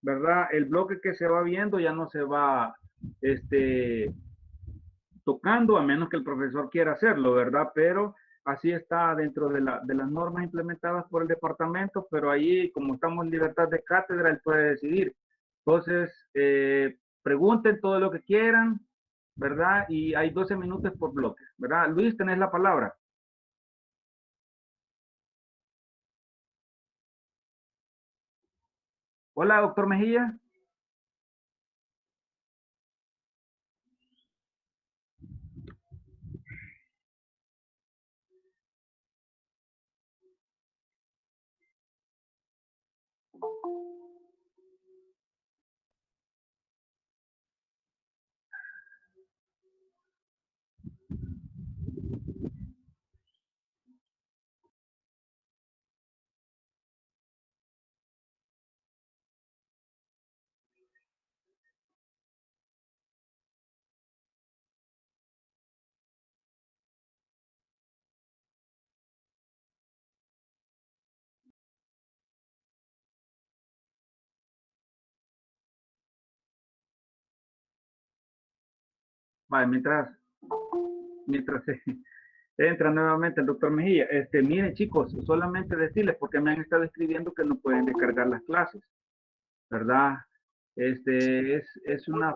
¿verdad? El bloque que se va viendo ya no se va, tocando, a menos que el profesor quiera hacerlo, ¿verdad? Pero así está dentro de las normas implementadas por el departamento, pero ahí, como estamos en libertad de cátedra, él puede decidir. Entonces, pregunten todo lo que quieran, ¿verdad? Y hay 12 minutos por bloque, ¿verdad? Luis, tenés la palabra. Hola, doctor Mejía. Vale, mientras entra nuevamente el doctor Mejía. Miren, chicos, solamente decirles, porque me han estado escribiendo que no pueden descargar las clases, ¿verdad? Es una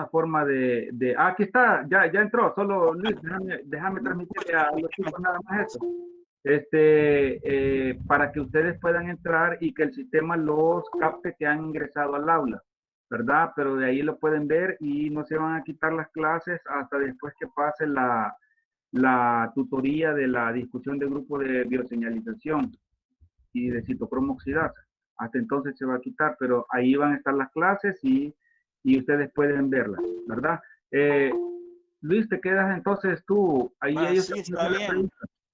forma aquí está, ya entró, solo Luis, déjame transmitirle a los chicos nada más eso. Para que ustedes puedan entrar y que el sistema los capte que han ingresado al aula, ¿verdad? Pero de ahí lo pueden ver y no se van a quitar las clases hasta después que pase la tutoría de la discusión de grupo de bioseñalización y de citocromo oxidasa. Hasta entonces se va a quitar, pero ahí van a estar las clases y ustedes pueden verlas, ¿verdad? Eh, Luis, te quedas entonces tú, ahí Va, ellos sí, está bien.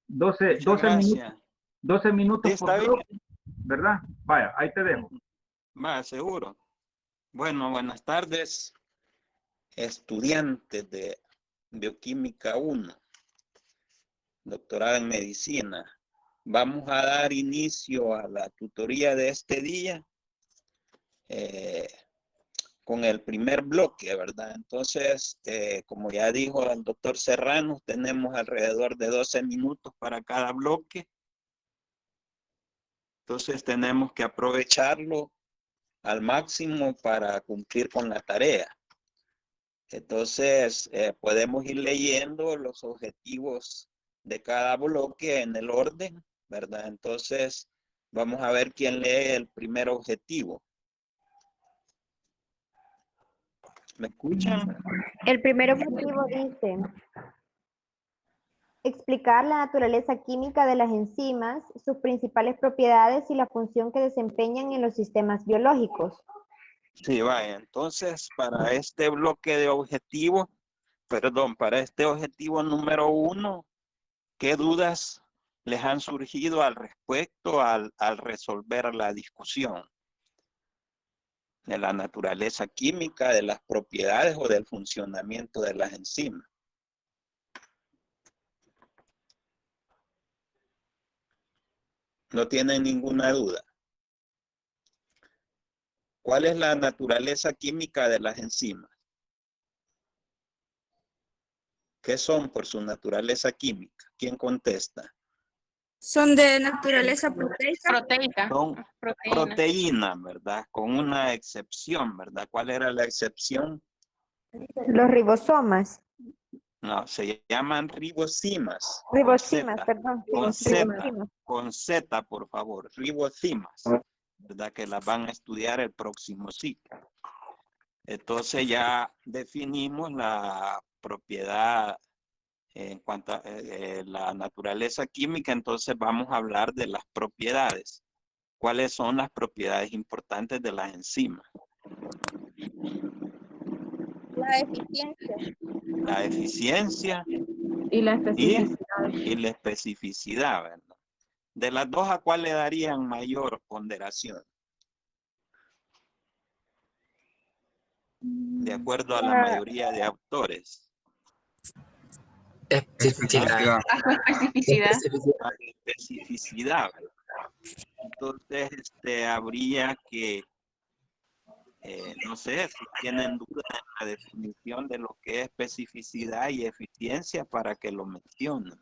12, Muchas 12 minutos, gracias. 12 Sí, minutos por está bien. bloque, ¿verdad? Vaya, ahí te dejo. Va, seguro. Bueno, buenas tardes, estudiantes de Bioquímica 1, doctorado en Medicina. Vamos a dar inicio a la tutoría de este día con el primer bloque, ¿verdad? Entonces, como ya dijo el doctor Serrano, tenemos alrededor de 12 minutos para cada bloque. Entonces, tenemos que aprovecharlo al máximo para cumplir con la tarea. Entonces, podemos ir leyendo los objetivos de cada bloque en el orden, ¿verdad? Entonces, vamos a ver quién lee el primer objetivo. ¿Me escuchan? El primer objetivo dice explicar la naturaleza química de las enzimas, sus principales propiedades y la función que desempeñan en los sistemas biológicos. Sí, vaya. Entonces, para este bloque de objetivos, para este objetivo número 1, ¿qué dudas les han surgido al respecto al resolver la discusión de la naturaleza química, de las propiedades o del funcionamiento de las enzimas? No tienen ninguna duda. ¿Cuál es la naturaleza química de las enzimas? ¿Qué son por su naturaleza química? ¿Quién contesta? Son de naturaleza proteica. Proteica. Son Proteína. proteínas, ¿verdad? Con una excepción, ¿verdad? ¿Cuál era la excepción? Los ribosomas. No, se llaman ribosimas. Ribosimas, perdón. Con Sí, Z, ribosimas. con Z, por favor. Ribosimas, ¿verdad? Que las van a estudiar el próximo ciclo. Entonces ya definimos la propiedad en cuanto a la naturaleza química, entonces vamos a hablar de las propiedades. ¿Cuáles son las propiedades importantes de las enzimas? La eficiencia. La eficiencia Y la especificidad. y la especificidad, ¿verdad? De las dos, ¿a cuál le darían mayor ponderación? De acuerdo a la mayoría de autores. Especificidad. A su especificidad. A la especificidad, ¿verdad? Entonces, habría que No sé si tienen duda en la definición de lo que es especificidad y eficiencia para que lo mencionen.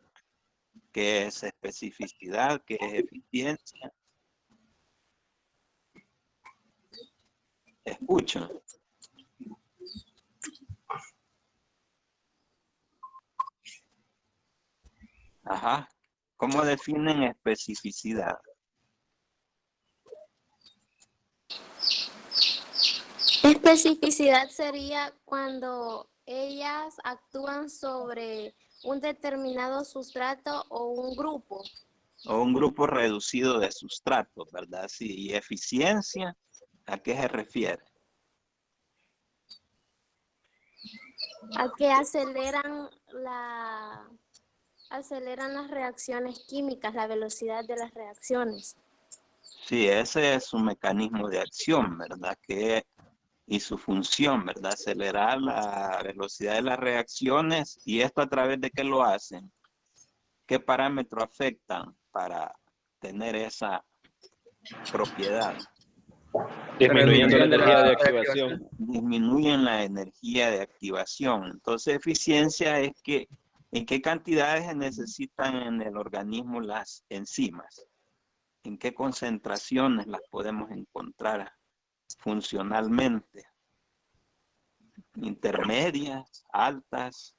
¿Qué es especificidad? ¿Qué es eficiencia? Escuchan. Ajá. ¿Cómo definen especificidad? Especificidad sería cuando ellas actúan sobre un determinado sustrato o un grupo. O un grupo reducido de sustratos, ¿verdad? Sí, y eficiencia, ¿a qué se refiere? A que aceleran las reacciones químicas, la velocidad de las reacciones. Sí, ese es su mecanismo de acción, ¿verdad? Y su función, ¿verdad? Acelerar la velocidad de las reacciones. ¿Y esto a través de qué lo hacen? ¿Qué parámetros afectan para tener esa propiedad? Disminuyendo la energía de activación. Disminuyen la energía de activación. Entonces, eficiencia es que en qué cantidades se necesitan en el organismo las enzimas, en qué concentraciones las podemos encontrar funcionalmente, intermedias, altas,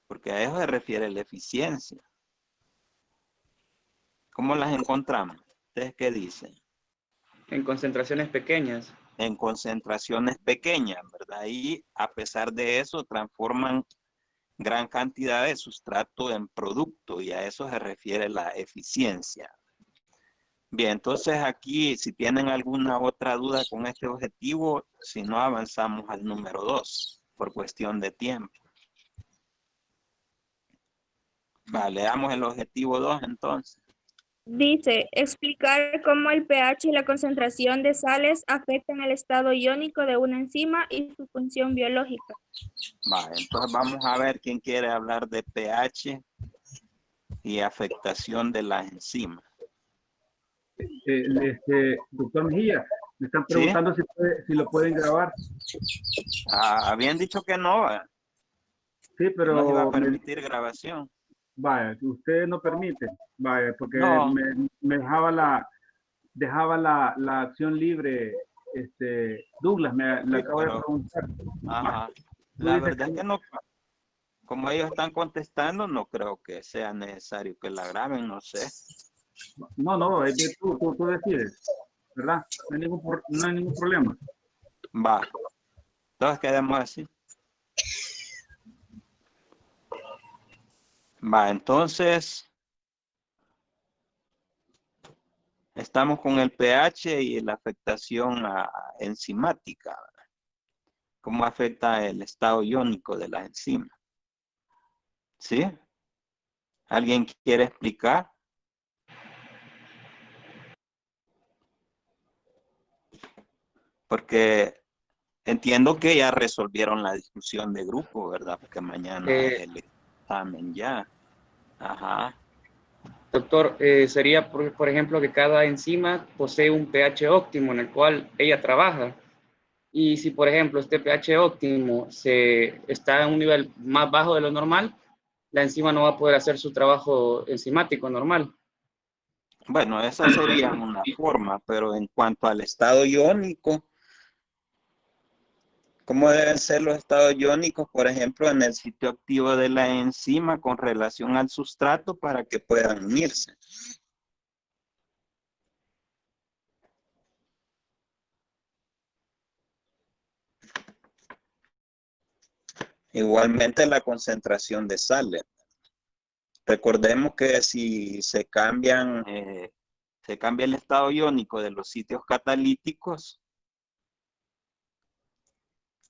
porque a eso se refiere la eficiencia. ¿Cómo las encontramos? ¿Ustedes qué dicen? En concentraciones pequeñas. En concentraciones pequeñas, ¿verdad? Y a pesar de eso transforman gran cantidad de sustrato en producto y a eso se refiere la eficiencia. Bien, entonces aquí si tienen alguna otra duda con este objetivo, si no avanzamos al número 2 por cuestión de tiempo. Vale, leamos el objetivo 2 entonces. Dice, explicar cómo el pH y la concentración de sales afectan el estado iónico de una enzima y su función biológica. Vale, entonces vamos a ver quién quiere hablar de pH y afectación de las enzimas. Doctor Mejía, me están ¿Sí? preguntando si lo pueden grabar. Habían dicho que no, Sí, no iba a pero permitir grabación. vaya, usted no permite, vaya, porque No. me dejaba la acción libre, Douglas, le Sí, acabo de pero, preguntar. ajá. Tú La dices verdad es que no, como ellos están contestando, no creo que sea necesario que la graben, no sé. no, es que tú decides, ¿verdad? No hay ningún problema. Va, entonces quedemos así. Va, entonces estamos con el pH y la afectación enzimática. ¿Cómo afecta el estado iónico de las enzimas? ¿Sí? ¿Alguien quiere explicar? Porque entiendo que ya resolvieron la discusión de grupo, ¿verdad? Porque mañana es el examen ya. Ajá. Doctor, sería, por ejemplo, que cada enzima posee un pH óptimo en el cual ella trabaja. Y si, por ejemplo, este pH óptimo está en un nivel más bajo de lo normal, la enzima no va a poder hacer su trabajo enzimático normal. Bueno, esa sería una forma, pero en cuanto al estado iónico, ¿cómo deben ser los estados iónicos, por ejemplo, en el sitio activo de la enzima con relación al sustrato para que puedan unirse? Igualmente la concentración de sales. Recordemos que si se cambia el estado iónico de los sitios catalíticos,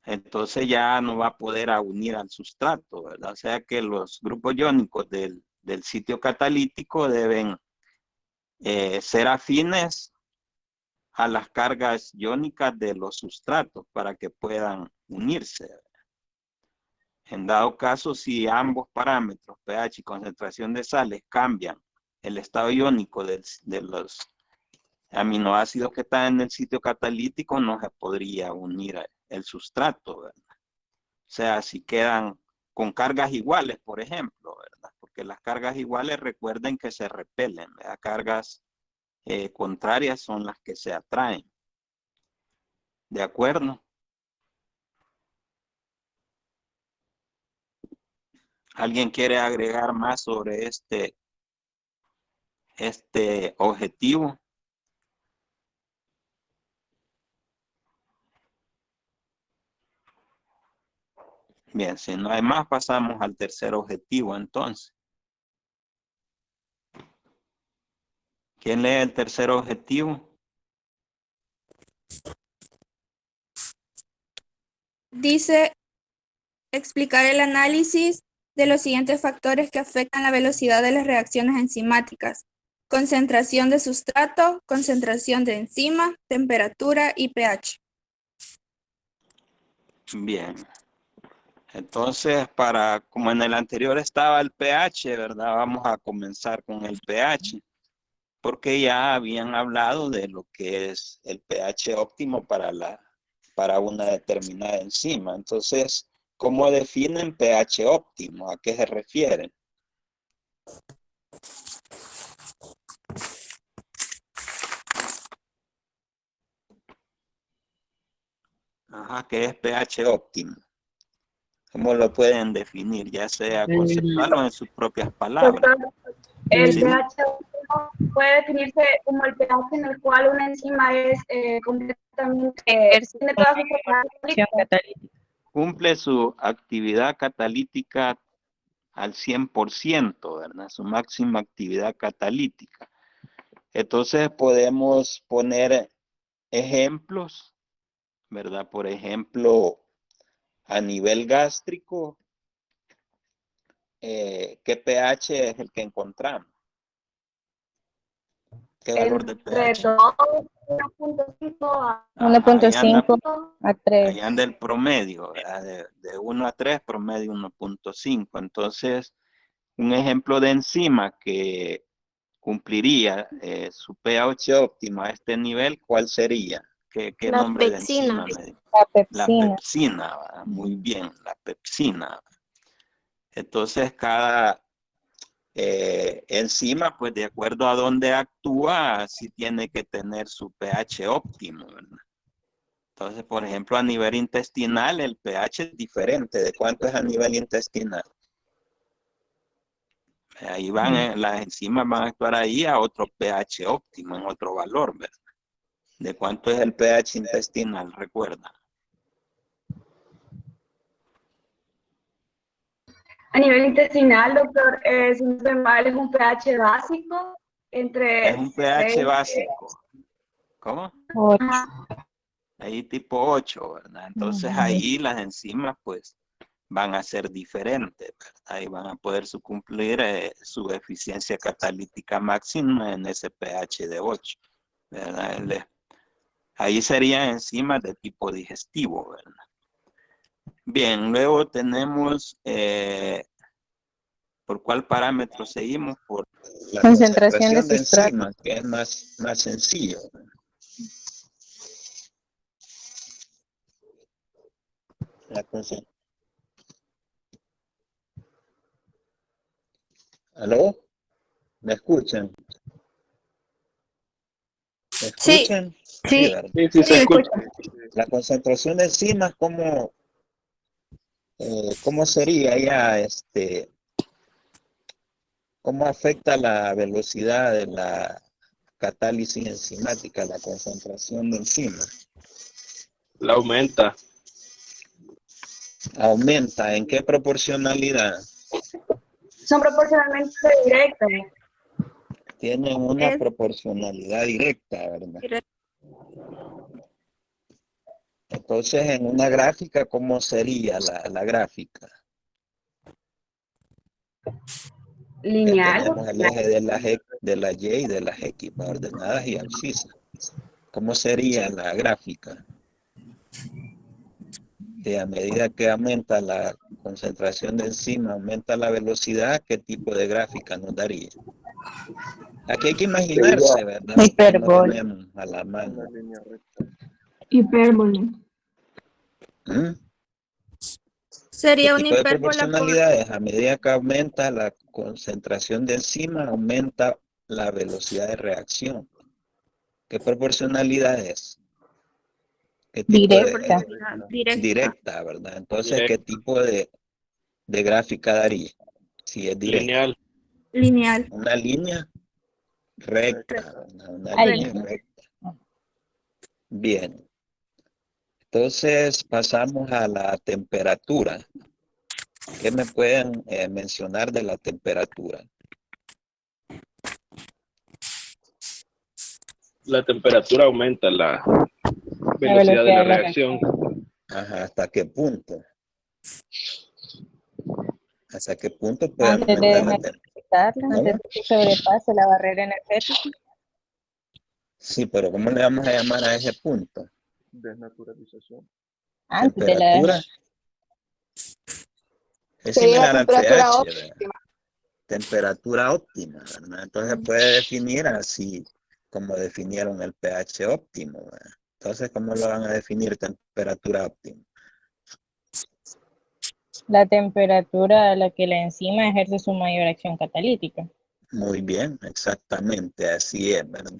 entonces ya no va a poder unir al sustrato, ¿verdad? O sea que los grupos iónicos del sitio catalítico deben ser afines a las cargas iónicas de los sustratos para que puedan unirse. En dado caso, si ambos parámetros, pH y concentración de sales, cambian el estado iónico de los aminoácidos que están en el sitio catalítico no se podría unir el sustrato, ¿verdad? O sea, si quedan con cargas iguales, por ejemplo, ¿verdad? Porque las cargas iguales recuerden que se repelen, ¿verdad? Cargas contrarias son las que se atraen. ¿De acuerdo? ¿Alguien quiere agregar más sobre este objetivo? Bien, si no hay más, pasamos al tercer objetivo entonces. ¿Quién lee el tercer objetivo? Dice explicar el análisis de los siguientes factores que afectan la velocidad de las reacciones enzimáticas: concentración de sustrato, concentración de enzima, temperatura y pH. Bien. Entonces, como en el anterior estaba el pH, ¿verdad? Vamos a comenzar con el pH, porque ya habían hablado de lo que es el pH óptimo para una determinada enzima. Entonces, ¿cómo definen pH óptimo? ¿A qué se refieren? Ajá, ¿qué es pH óptimo? ¿Cómo lo pueden definir? Ya sea conceptual o en sus propias palabras. El Sí. pH puede definirse como el pH en el cual una enzima es completamente, tiene todas sus propiedades catalíticas. Cumple su actividad catalítica al 100%, ¿verdad? Su máxima actividad catalítica. Entonces podemos poner ejemplos, ¿verdad? Por ejemplo, a nivel gástrico, ¿qué pH es el que encontramos? ¿Qué valor de pH? 1.5 a 1.5 a 3. Ahí anda el promedio, ¿verdad? De 1 a 3, promedio 1.5. Entonces, un ejemplo de enzima que cumpliría su pH óptimo a este nivel, ¿cuál sería? ¿Qué La nombre pepsina. de enzima? La La pepsina. pepsina, ¿verdad? Muy bien, la pepsina. Entonces, cada enzima, pues de acuerdo a dónde actúa, sí tiene que tener su pH óptimo, ¿verdad? Entonces, por ejemplo, a nivel intestinal, el pH es diferente. ¿De cuánto es a nivel intestinal? Ahí van, las enzimas van a actuar ahí a otro pH óptimo, en otro valor, ¿verdad? ¿De cuánto es el pH intestinal? Recuerda. A nivel intestinal, doctor, si no estoy mal, es un pH básico entre Es un pH 6, básico. ¿Cómo? 8. Ahí tipo 8, ¿verdad? Entonces ahí las enzimas pues van a ser diferentes, ¿verdad? Ahí van a poder cumplir su eficiencia catalítica máxima en ese pH de 8, ¿verdad? Ahí serían enzimas de tipo digestivo, ¿verdad? Bien, luego tenemos, ¿por cuál parámetro seguimos? Por la concentración de enzimas, que es más sencillo, ¿verdad? ¿Aló? ¿Me escuchan? ¿Me escuchan? Sí, ¿verdad? Sí, se escucha. La concentración de enzimas, ¿cómo sería ya, cómo afecta la velocidad de la catálisis enzimática, la concentración de enzimas? La aumenta. ¿Aumenta? ¿En qué proporcionalidad? son proporcionalmente directas. Tienen una Es- proporcionalidad directa, ¿verdad? Directa. Entonces, en una gráfica, ¿cómo sería la gráfica? Lineal. Tenemos el eje de la Y y de las X, ordenadas y abscisas. ¿Cómo sería la gráfica? Que a medida que aumenta la concentración de enzima, aumenta la velocidad, ¿qué tipo de gráfica nos daría? Aquí hay que imaginarse, ¿verdad? No tenemos a la mano. Hipérbole. ¿Mm? Sería ¿Qué una tipo de hipérbola por... proporcionalidades? A medida que aumenta la concentración de enzima, aumenta la velocidad de reacción. ¿Qué proporcionalidad es? ¿Qué tipo Directa. directa, ¿verdad? Entonces, Directa. ¿qué tipo de gráfica daría? Si es directa. Lineal. Lineal. Una línea recta, ¿verdad? Una línea recta. Bien. Entonces, pasamos a la temperatura. ¿Qué me pueden mencionar de la temperatura? La temperatura aumenta la velocidad de la reacción. Ajá, ¿hasta qué punto? ¿Hasta qué punto puede Antes de aumentar la temperatura? antes de que sobrepase la barrera energética. Sí, pero ¿cómo le vamos a llamar a ese punto? Desnaturalización. Antes de la... Temperatura. Es Sería similar al temperatura pH, óptima. ¿verdad? Temperatura óptima, ¿verdad? Entonces puede definir así como definieron el pH óptimo, ¿verdad? Entonces, ¿cómo lo van a definir temperatura óptima? La temperatura a la que la enzima ejerce su mayor acción catalítica. Muy bien, exactamente, así es, ¿verdad?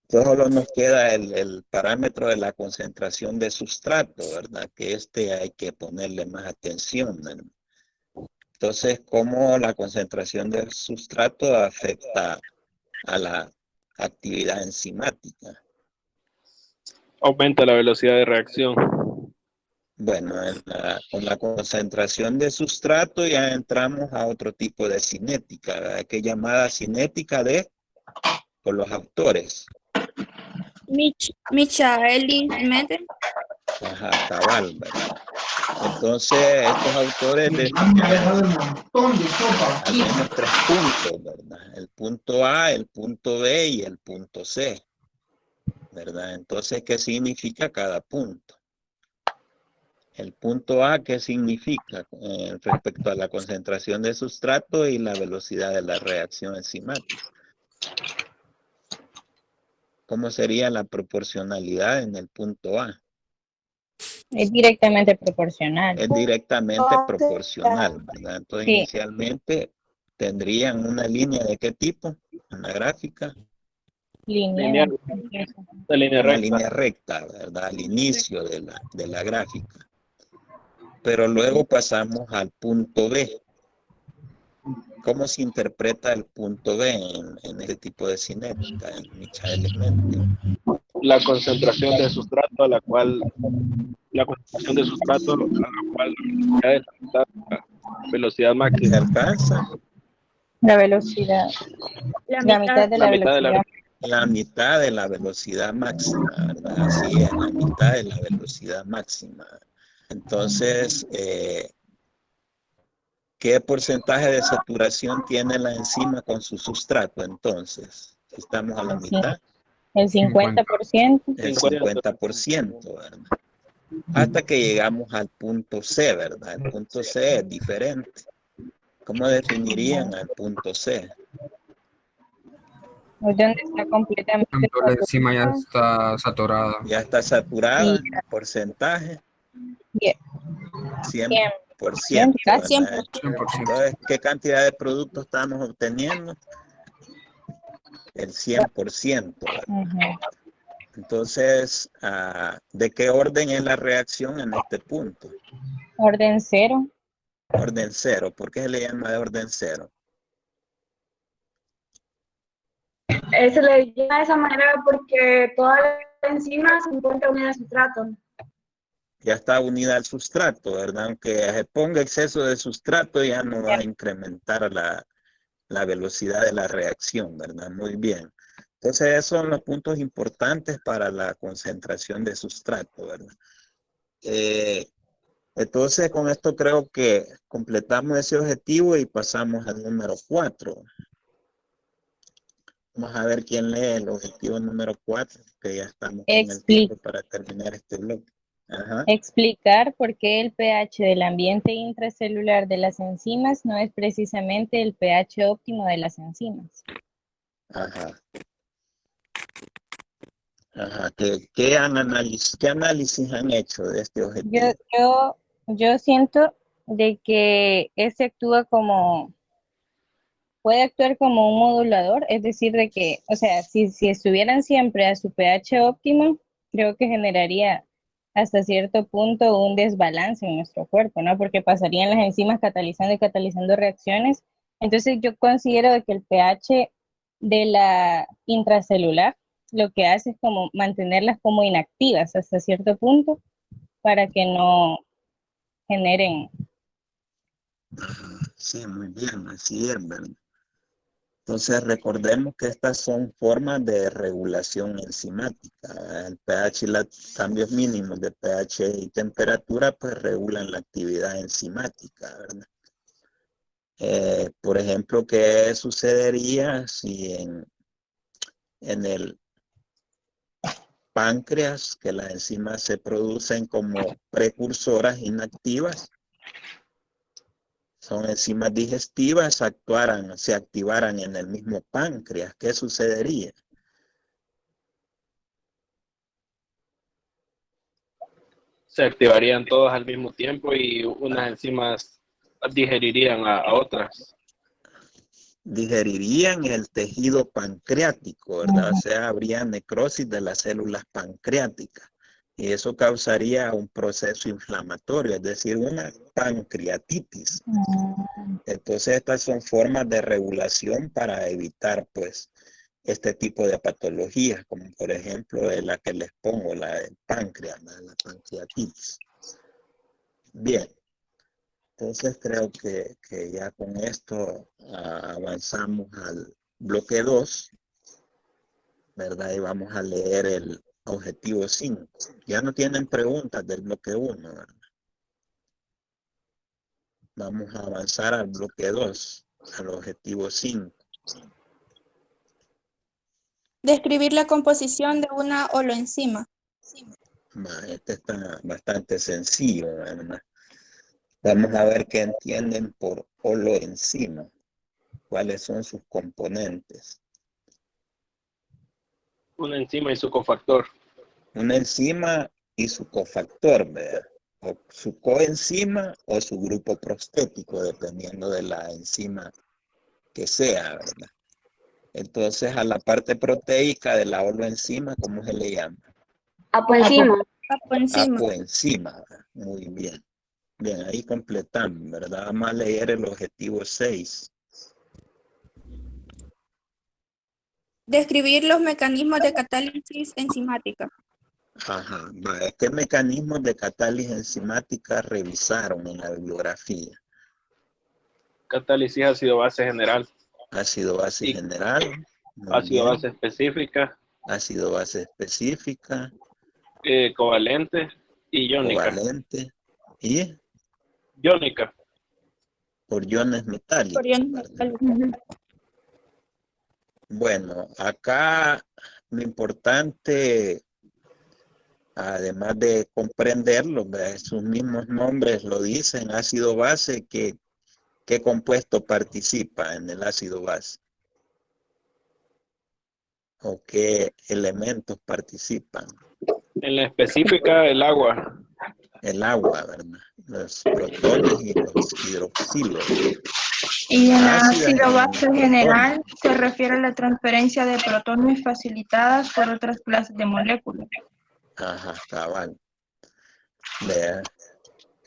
Solo nos queda el parámetro de la concentración de sustrato, ¿verdad? Que hay que ponerle más atención, ¿verdad? Entonces, ¿cómo la concentración del sustrato afecta a la actividad enzimática? Aumenta la velocidad de reacción. Bueno, con la concentración de sustrato ya entramos a otro tipo de cinética, ¿verdad? Que es llamada cinética por los autores. Michaelis Menten. Ajá, cabal, ¿verdad? Entonces, estos autores definieron al menos 3 puntos, ¿verdad? El punto A, el punto B y el punto C, ¿verdad? Entonces, ¿qué significa cada punto? El punto A, ¿qué significa respecto a la concentración de sustrato y la velocidad de la reacción enzimática? ¿Cómo sería la proporcionalidad en el punto A? Es directamente proporcional. Es directamente proporcional, ¿verdad? Entonces, Sí. inicialmente tendrían una línea de qué tipo, una gráfica. Lineal. La línea Una recta. línea recta, ¿verdad? Al inicio de la gráfica. Pero luego pasamos al punto B. ¿Cómo se interpreta el punto B en este tipo de cinética, en Michaelis Menten? La concentración de sustrato a la cual la velocidad máxima. ¿Se alcanza? La velocidad. La mitad de la velocidad. La mitad de la velocidad máxima, ¿verdad? Así es, la mitad de la velocidad máxima. Entonces, ¿qué porcentaje de saturación tiene la enzima con su sustrato entonces? Si estamos a la mitad. El 50%. El 50%, ¿verdad? Hasta que llegamos al punto C, ¿verdad? El punto C es diferente. ¿Cómo definirían al punto C? Donde está completamente Cuando la enzima ya está saturada. Ya está saturada, porcentaje. 100%. ¿verdad? 100%. Entonces, ¿qué cantidad de producto estamos obteniendo? El 100%. ¿verdad? Entonces, ¿de qué orden es la reacción en este punto? Orden cero. Orden cero. ¿Por qué se le llama de orden cero? Se le llama de esa manera porque toda la enzima se encuentra unida al sustrato. Ya está unida al sustrato, ¿verdad? Aunque se ponga exceso de sustrato, ya no va a incrementar la velocidad de la reacción, ¿verdad? Muy bien. Entonces, esos son los puntos importantes para la concentración de sustrato, ¿verdad? Entonces, con esto creo que completamos ese objetivo y pasamos al número 4. Vamos a ver quién lee el objetivo número 4, que ya estamos con el tiempo para terminar este bloque. Ajá. Explicar por qué el pH del ambiente intracelular de las enzimas no es precisamente el pH óptimo de las enzimas. Ajá. Ajá. ¿Qué análisis han hecho de este objetivo? Yo siento de que ese actúa como, puede actuar como un modulador, es decir, de que, o sea, si estuvieran siempre a su pH óptimo, creo que generaría hasta cierto punto un desbalance en nuestro cuerpo, ¿no? Porque pasarían las enzimas catalizando y catalizando reacciones. Entonces yo considero de que el pH de la intracelular lo que hace es como mantenerlas como inactivas hasta cierto punto para que no generen. Sí, muy bien, así es, ¿verdad? Entonces recordemos que estas son formas de regulación enzimática. El pH y los cambios mínimos de pH y temperatura pues regulan la actividad enzimática, ¿verdad? Por ejemplo, ¿qué sucedería si en el páncreas, que las enzimas se producen como precursoras inactivas? Son enzimas digestivas, se activaran en el mismo páncreas. ¿Qué sucedería? Se activarían todas al mismo tiempo y unas enzimas digerirían a otras. Digerirían el tejido pancreático, ¿verdad? O sea, habría necrosis de las células pancreáticas. Y eso causaría un proceso inflamatorio, es decir, una pancreatitis. Entonces, estas son formas de regulación para evitar, pues, este tipo de patologías, como por ejemplo la que les pongo, la del páncreas, la pancreatitis. Bien, entonces creo que ya con esto avanzamos al bloque 2, ¿verdad? Y vamos a leer el objetivo 5. Ya no tienen preguntas del bloque 1, ¿verdad? Vamos a avanzar al bloque 2, al objetivo 5. Describir la composición de una holoenzima. Este está bastante sencillo, ¿verdad? Vamos a ver qué entienden por holoenzima. ¿Cuáles son sus componentes? Una enzima y su cofactor. Una enzima y su cofactor, ¿verdad? O su coenzima o su grupo prostético, dependiendo de la enzima que sea, ¿verdad? Entonces, a la parte proteica de la holoenzima, ¿cómo se le llama? Apoenzima. Apoenzima, ¿verdad? Muy bien. Bien, ahí completamos, ¿verdad? Vamos a leer el objetivo 6. Describir los mecanismos de catálisis enzimática. Ajá, vale. ¿Qué mecanismos de catálisis enzimática revisaron en la bibliografía? Catálisis ácido-base general. Ácido-base general. Ácido-base específica. Ácido-base específica. Covalente y iónica. Covalente. ¿Y? Iónica. Por iones metálicos. Por iones metálicos. Bueno, acá lo importante, además de comprenderlo, sus mismos nombres lo dicen, ácido base, ¿qué compuesto participa en el ácido base? ¿O qué elementos participan? En la específica, el agua. El agua, ¿verdad? Los protones y los hidroxilos. Y en el ácido base general se refiere a la transferencia de protones facilitadas por otras clases de moléculas. Ajá, cabal. Vea.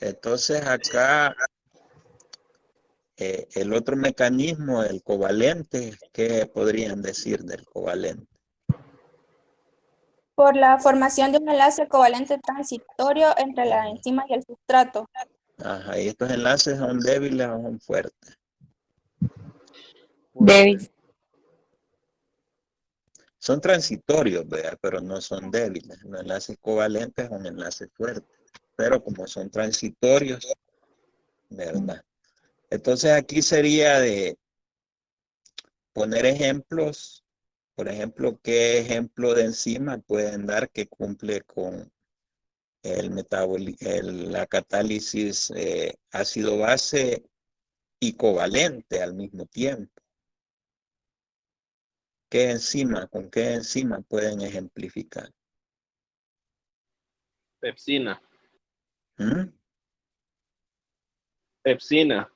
Entonces acá el otro mecanismo, el covalente, ¿qué podrían decir del covalente? Por la formación de un enlace covalente transitorio entre la enzima y el sustrato. Ajá, ¿y estos enlaces son débiles o son fuertes? Débiles. Son transitorios, ¿verdad? Pero no son débiles. Los enlaces covalentes son enlaces fuertes, pero como son transitorios, ¿verdad? Entonces aquí sería de poner ejemplos. Por ejemplo, ¿qué ejemplo de enzima pueden dar que cumple con la catálisis ácido-base y covalente al mismo tiempo? ¿Qué enzima, con qué enzima pueden ejemplificar? Pepsina. ¿Mm? Pepsina.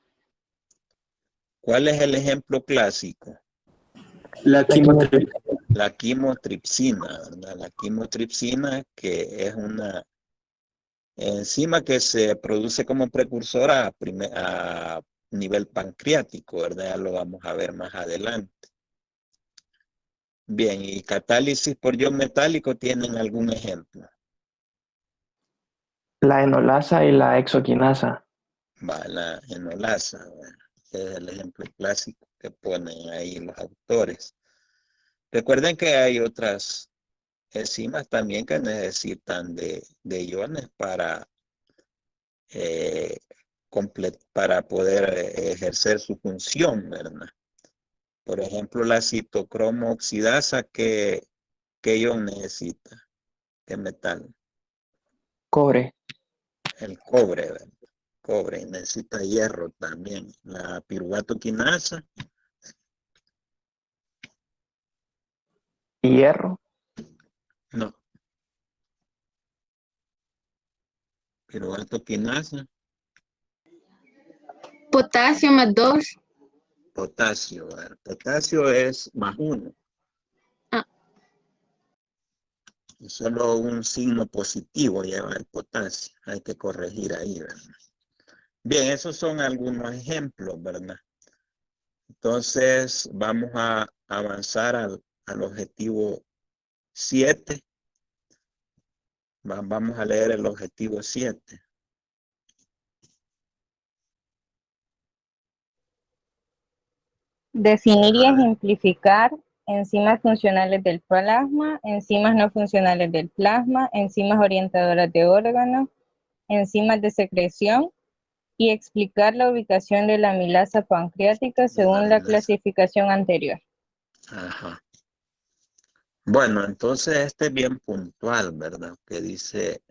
¿Cuál es el ejemplo clásico? La quimotripsina. La quimotripsina, ¿verdad? La quimotripsina, que es una enzima que se produce como precursora a nivel pancreático, ¿verdad? Ya lo vamos a ver más adelante. Bien, y catálisis por ion metálico, ¿tienen algún ejemplo? La enolasa y la exoquinasa. Va, la enolasa, ¿verdad? Es el ejemplo clásico que ponen ahí los autores. Recuerden que hay otras enzimas también que necesitan de iones para poder ejercer su función, ¿verdad? Por ejemplo, la citocromo oxidasa, ¿qué ion necesita? ¿Qué metal? Cobre. El cobre, ¿verdad? Cobre, necesita hierro también. La piruvato quinasa. Hierro. No. Piruvato quinasa. Potasio más 2. Potasio, ¿verdad? Potasio es más 1. Ah. Solo un signo positivo lleva el potasio. Hay que corregir ahí, ¿verdad? Bien, esos son algunos ejemplos, ¿verdad? Entonces, vamos a avanzar al objetivo 7. Vamos a leer el objetivo 7. Definir y ejemplificar enzimas funcionales del plasma, enzimas no funcionales del plasma, enzimas orientadoras de órganos, enzimas de secreción y explicar la ubicación de la amilasa pancreática según la clasificación anterior. Ajá. Bueno, entonces este es bien puntual, ¿verdad? Que dice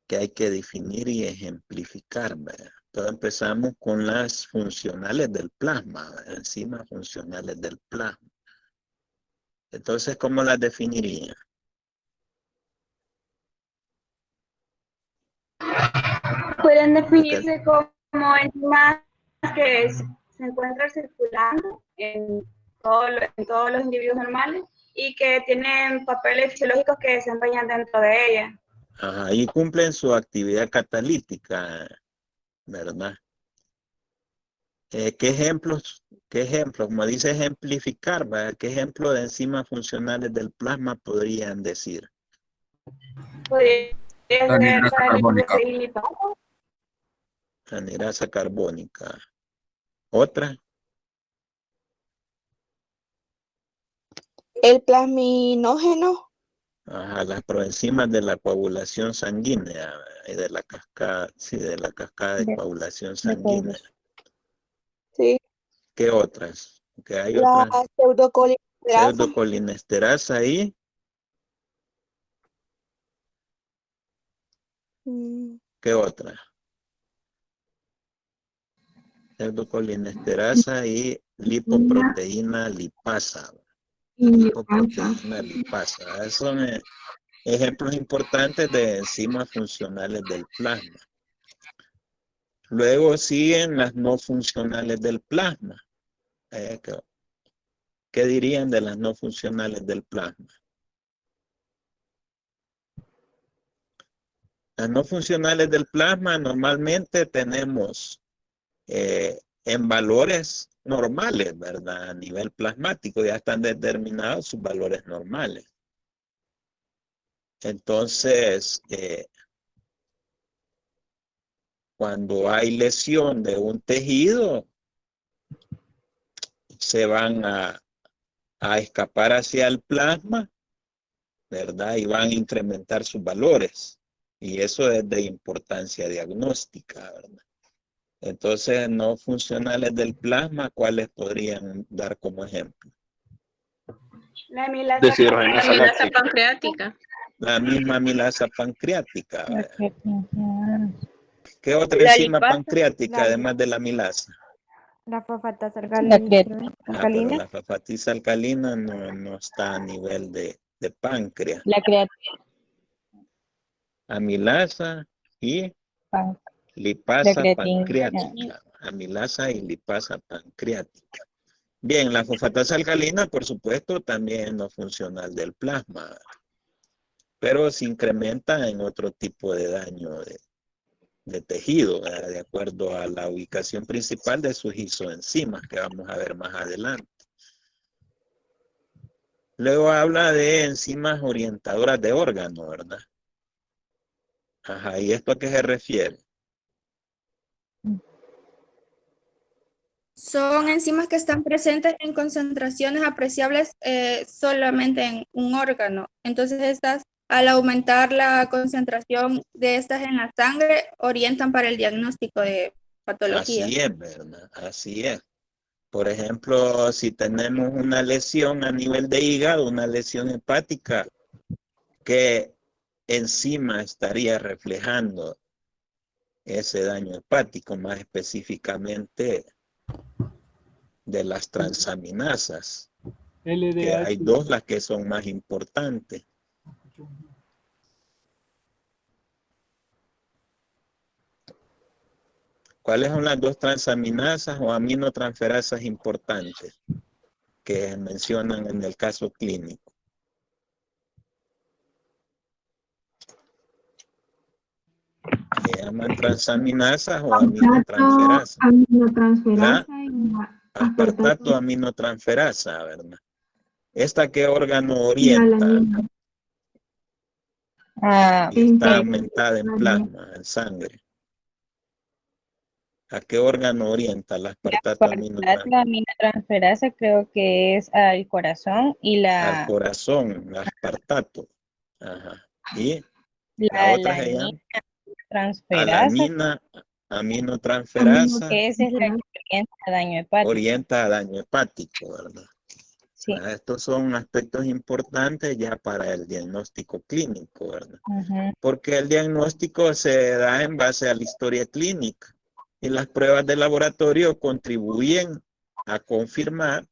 que hay que definir y ejemplificar, ¿verdad? Entonces empezamos con las funcionales del plasma, ¿verdad? Enzimas funcionales del plasma. Entonces, ¿cómo las definiría? Pueden definirse como enzimas que se encuentran circulando en todos los individuos normales y que tienen papeles fisiológicos que desempeñan dentro de ella. Ajá, y cumplen su actividad catalítica, ¿verdad? ¿Qué ejemplos, como dice ejemplificar, ¿verdad? ¿Qué ejemplos de enzimas funcionales del plasma podrían decir? Podría ser Anhidrasa para el carbónica. lipasa. Anhidrasa carbónica. ¿Otra? El plasminógeno. Ajá, las proenzimas de la coagulación sanguínea y de la cascada, sí, de la cascada de coagulación sanguínea. Sí. ¿Qué otras? ¿Qué hay La otras? pseudocolinesterasa. Pseudocolinesterasa ahí. ¿Qué otra? Pseudocolinesterasa y lipoproteína lipasa. Lipoproteína lipasa. Esos son ejemplos importantes de enzimas funcionales del plasma. Luego siguen las no funcionales del plasma. ¿Qué dirían de las no funcionales del plasma? Las no funcionales del plasma normalmente tenemos en valores normales, ¿verdad? A nivel plasmático ya están determinados sus valores normales. Entonces, cuando hay lesión de un tejido, se van a escapar hacia el plasma, ¿verdad? Y van a incrementar sus valores. Y eso es de importancia diagnóstica, ¿verdad? Entonces, no funcionales del plasma, ¿cuáles podrían dar como ejemplo? La amilasa Deshidrogenasa pancreática. La misma amilasa pancreática. ¿Qué otra La enzima lipasa. pancreática además de la amilasa? La fosfatasa La alcalina. Pero la fosfatasa alcalina no está a nivel de páncreas. La creatina. Amilasa y La lipasa creatina. pancreática. Amilasa y lipasa pancreática. Bien, la fosfatasa alcalina, por supuesto, también es no funcional del plasma, pero se incrementa en otro tipo de daño de tejido, ¿verdad? De acuerdo a la ubicación principal de sus isoenzimas, que vamos a ver más adelante. Luego habla de enzimas orientadoras de órganos, ¿verdad? Ajá, ¿y esto a qué se refiere? Son enzimas que están presentes en concentraciones apreciables solamente en un órgano. Entonces, estas, al aumentar la concentración de estas en la sangre, orientan para el diagnóstico de patología. Así es, ¿verdad? Así es. Por ejemplo, si tenemos una lesión a nivel de hígado, una lesión hepática, ¿qué enzima estaría reflejando ese daño hepático? Más específicamente de las transaminasas, que hay dos las que son más importantes. ¿Cuáles son las dos transaminasas o aminotransferasas importantes que mencionan en el caso clínico? Se llaman transaminasas o aminotransferasas. Aminotransferasa La y aspartato aminotransferasa, ¿verdad? ¿Esta qué órgano la orienta? alanina. Y está aumentada en plasma, en sangre. ¿A qué órgano orienta la aspartato aminotransferasa? La aminotransferasa creo que es al corazón y Al corazón, la aspartato. Ajá. Y la la otra se llama transferasa. alanina aminotransferasa. Que esa es la que orienta a daño hepático. Orienta a daño hepático, ¿verdad? Sí. Estos son aspectos importantes ya para el diagnóstico clínico, ¿verdad? Porque el diagnóstico se da en base a la historia clínica y las pruebas de laboratorio contribuyen a confirmar,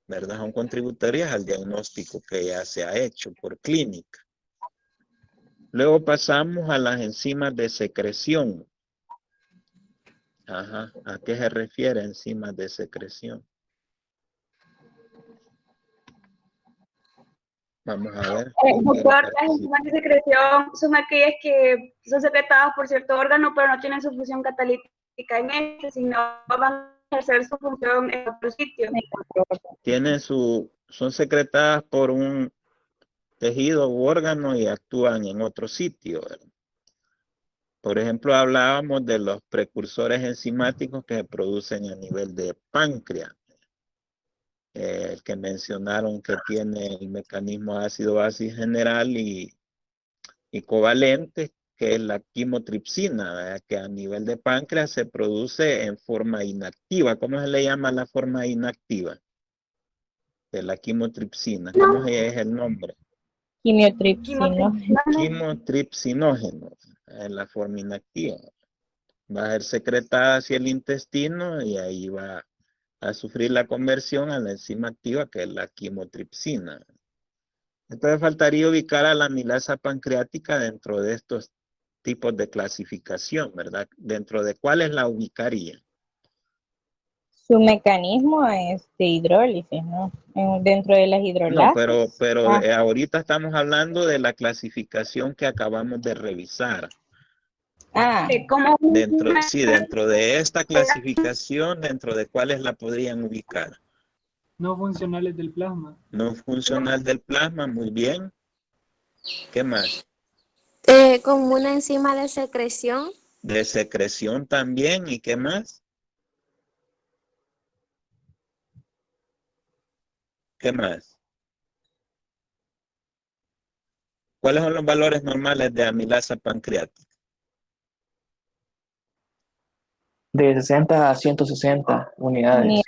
¿verdad? Son contributorias al diagnóstico que ya se ha hecho por clínica. Luego pasamos a las enzimas de secreción. Ajá. ¿A qué se refiere enzimas de secreción? Vamos a ver. Doctor, las enzimas de secreción son aquellas que son secretadas por cierto órgano, pero no tienen su función catalítica en este, sino van a ejercer su función en otro sitio. Son secretadas por un tejido u órgano y actúan en otro sitio, ¿verdad? Por ejemplo, hablábamos de los precursores enzimáticos que se producen a nivel de páncreas. El que mencionaron que tiene el mecanismo ácido-base general y covalente, que es la quimotripsina, ¿verdad? Que a nivel de páncreas se produce en forma inactiva. ¿Cómo se le llama la forma inactiva de la quimotripsina? ¿Cómo es el nombre? Quimotripsinógeno, es la forma inactiva. Va a ser secretada hacia el intestino y ahí va a sufrir la conversión a la enzima activa, que es la quimotripsina. Entonces faltaría ubicar a la amilasa pancreática dentro de estos tipos de clasificación, ¿verdad? ¿Dentro de cuáles la ubicaría? Su mecanismo es de hidrólisis, ¿no? Dentro de las hidrolases. No, pero ahorita estamos hablando de la clasificación que acabamos de revisar. Dentro de esta clasificación, ¿dentro de cuáles la podrían ubicar? No funcionales del plasma. No funcional del plasma, muy bien. ¿Qué más? Como una enzima de secreción. De secreción también, ¿y qué más? ¿Qué más? ¿Cuáles son los valores normales de amilasa pancreática? De 60 a 160 unidades.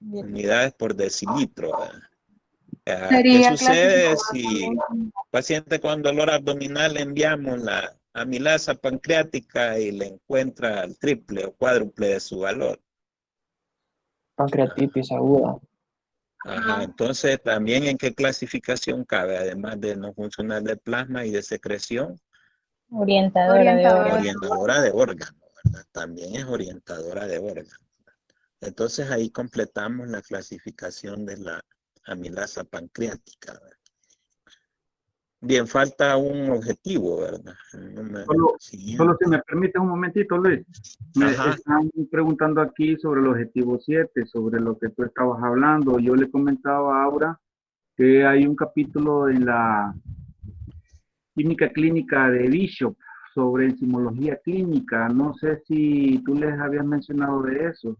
Unidades por decilitro. ¿Qué Sería sucede clasificado si también. paciente con dolor abdominal le enviamos la amilasa pancreática y le encuentra el triple o cuádruple de su valor? pancreatitis aguda. Ajá, entonces también en qué clasificación cabe, además de no funcional del plasma y de secreción, Orientadora de órganos. orientadora de órganos, ¿verdad? También es orientadora de órganos. Entonces ahí completamos la clasificación de la amilasa pancreática, ¿verdad? Bien, falta un objetivo, ¿verdad? Solo Siguiente. si me permite un momentito, Luis. Me Ajá. están preguntando aquí sobre el objetivo 7, sobre lo que tú estabas hablando. Yo le comentaba a Aura que hay un capítulo en la química clínica de Bishop sobre enzimología clínica. No sé si tú les habías mencionado de eso.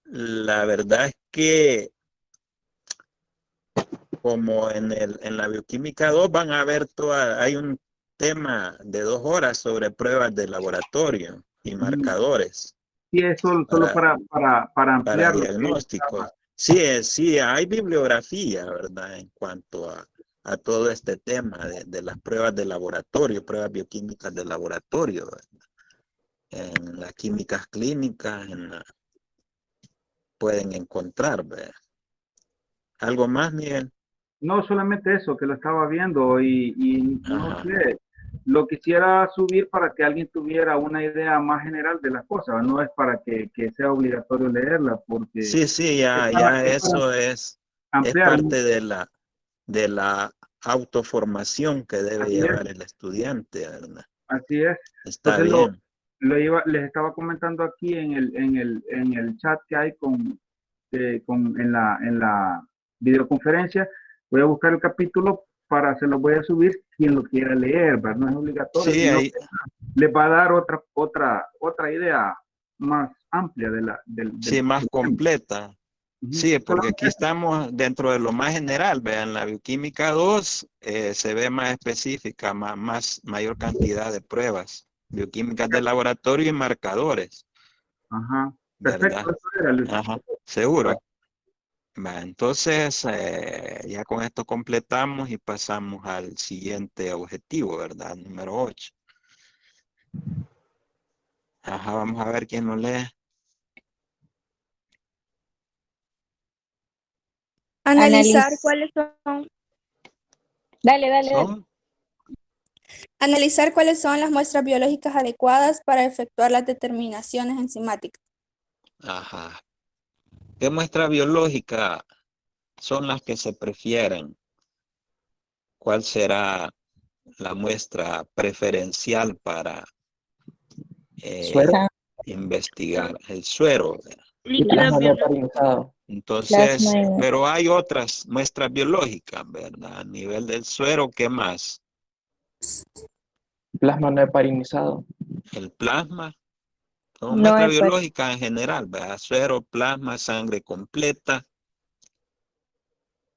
La verdad es que como en la bioquímica 2 van a ver hay un tema de 2 horas sobre pruebas de laboratorio y marcadores. Sí, es solo para Para ampliarlo. diagnósticos. Sí, hay bibliografía, ¿verdad? En cuanto a todo este tema de las pruebas de laboratorio, pruebas bioquímicas de laboratorio, ¿verdad? En las químicas clínicas, pueden encontrar, ¿verdad? ¿Algo más, Miguel? No, solamente eso, que lo estaba viendo y no Ajá. sé, lo quisiera subir para que alguien tuviera una idea más general de las cosas, no es para que sea obligatorio leerla, porque Sí, ya para eso es ampliar. parte de la autoformación que debe Así es. llevar el estudiante, ¿verdad? Así es. Está Entonces bien. les estaba comentando aquí en el chat que hay en la videoconferencia. Voy a buscar el capítulo se lo voy a subir quien lo quiera leer, ¿verdad? No es obligatorio, Sí, sino ahí, que les va a dar otra idea más amplia sí, más completa. Sí, porque aquí estamos dentro de lo más general, vean, la bioquímica 2 se ve más específica, mayor cantidad de pruebas, bioquímicas de laboratorio y marcadores. Ajá, ¿Verdad? perfecto, eso era, Luis. Ajá, seguro. Va, entonces, ya con esto completamos y pasamos al siguiente objetivo, ¿verdad? Número 8. Ajá, vamos a ver quién lo lee. Analizar cuáles son. Dale. Analizar cuáles son las muestras biológicas adecuadas para efectuar las determinaciones enzimáticas. Ajá. ¿Qué muestra biológica son las que se prefieren? ¿Cuál será la muestra preferencial para investigar? El suero. Plasma no heparinizado. Entonces, pero hay otras muestras biológicas, ¿verdad? A nivel del suero, ¿qué más? Plasma no heparinizado. El plasma. Son No muestras es biológicas en general, ¿verdad? Suero, plasma, sangre completa,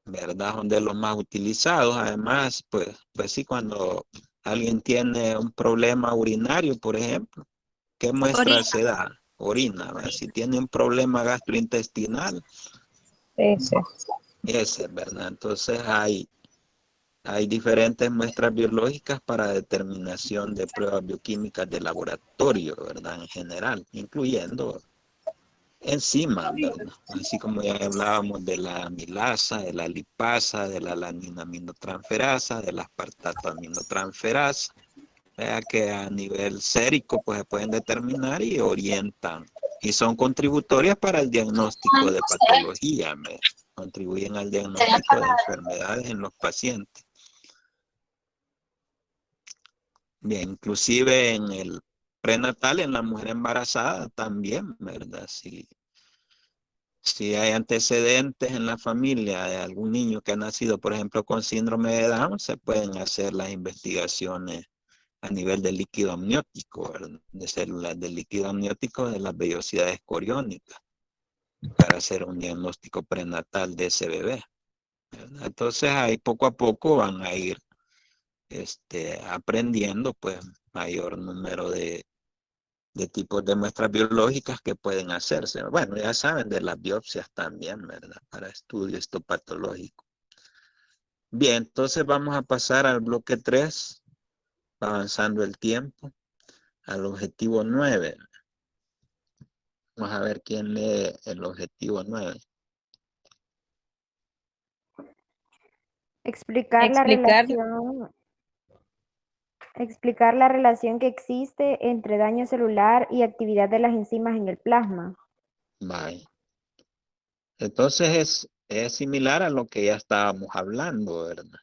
¿verdad? Son de los más utilizados. Además, pues sí, cuando alguien tiene un problema urinario, por ejemplo, ¿qué muestra se da? Orina, ¿verdad? Si tiene un problema gastrointestinal, ese, ¿verdad? Entonces hay diferentes muestras biológicas para determinación de pruebas bioquímicas de laboratorio, ¿verdad? En general, incluyendo enzimas, ¿verdad? Así como ya hablábamos de la amilasa, de la lipasa, de la alanina-aminotransferasa, de la aspartato-aminotransferasa, vea que a nivel sérico pues se pueden determinar y orientan y son contributorias para el diagnóstico de patología, contribuyen al diagnóstico de enfermedades en los pacientes. Bien, inclusive en el prenatal, en la mujer embarazada también, ¿verdad? Si hay antecedentes en la familia de algún niño que ha nacido, por ejemplo, con síndrome de Down, se pueden hacer las investigaciones a nivel del líquido amniótico, ¿verdad? De células del líquido amniótico de las vellosidades coriónicas para hacer un diagnóstico prenatal de ese bebé, ¿verdad? Entonces ahí poco a poco van a ir aprendiendo pues mayor número de tipos de muestras biológicas que pueden hacerse. Bueno, ya saben de las biopsias también, ¿verdad? Para estudio histopatológico. Bien, entonces vamos a pasar al bloque 3, avanzando el tiempo, al objetivo 9. Vamos a ver quién lee el objetivo 9. Explicar la relación que existe entre daño celular y actividad de las enzimas en el plasma. Vale. Entonces es similar a lo que ya estábamos hablando, ¿verdad?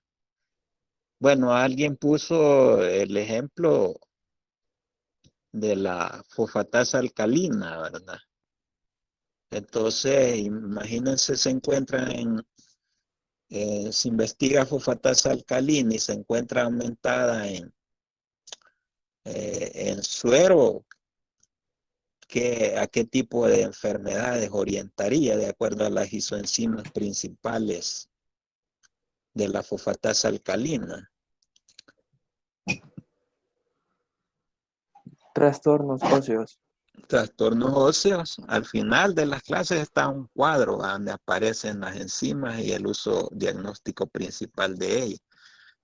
Bueno, alguien puso el ejemplo de la fosfatasa alcalina, ¿verdad? Entonces, imagínense, se encuentran se investiga fosfatasa alcalina y se encuentra aumentada en suero, ¿a qué tipo de enfermedades orientaría de acuerdo a las isoenzimas principales de la fosfatasa alcalina? Trastornos óseos. Trastornos óseos. Al final de las clases está un cuadro donde aparecen las enzimas y el uso diagnóstico principal de ellas.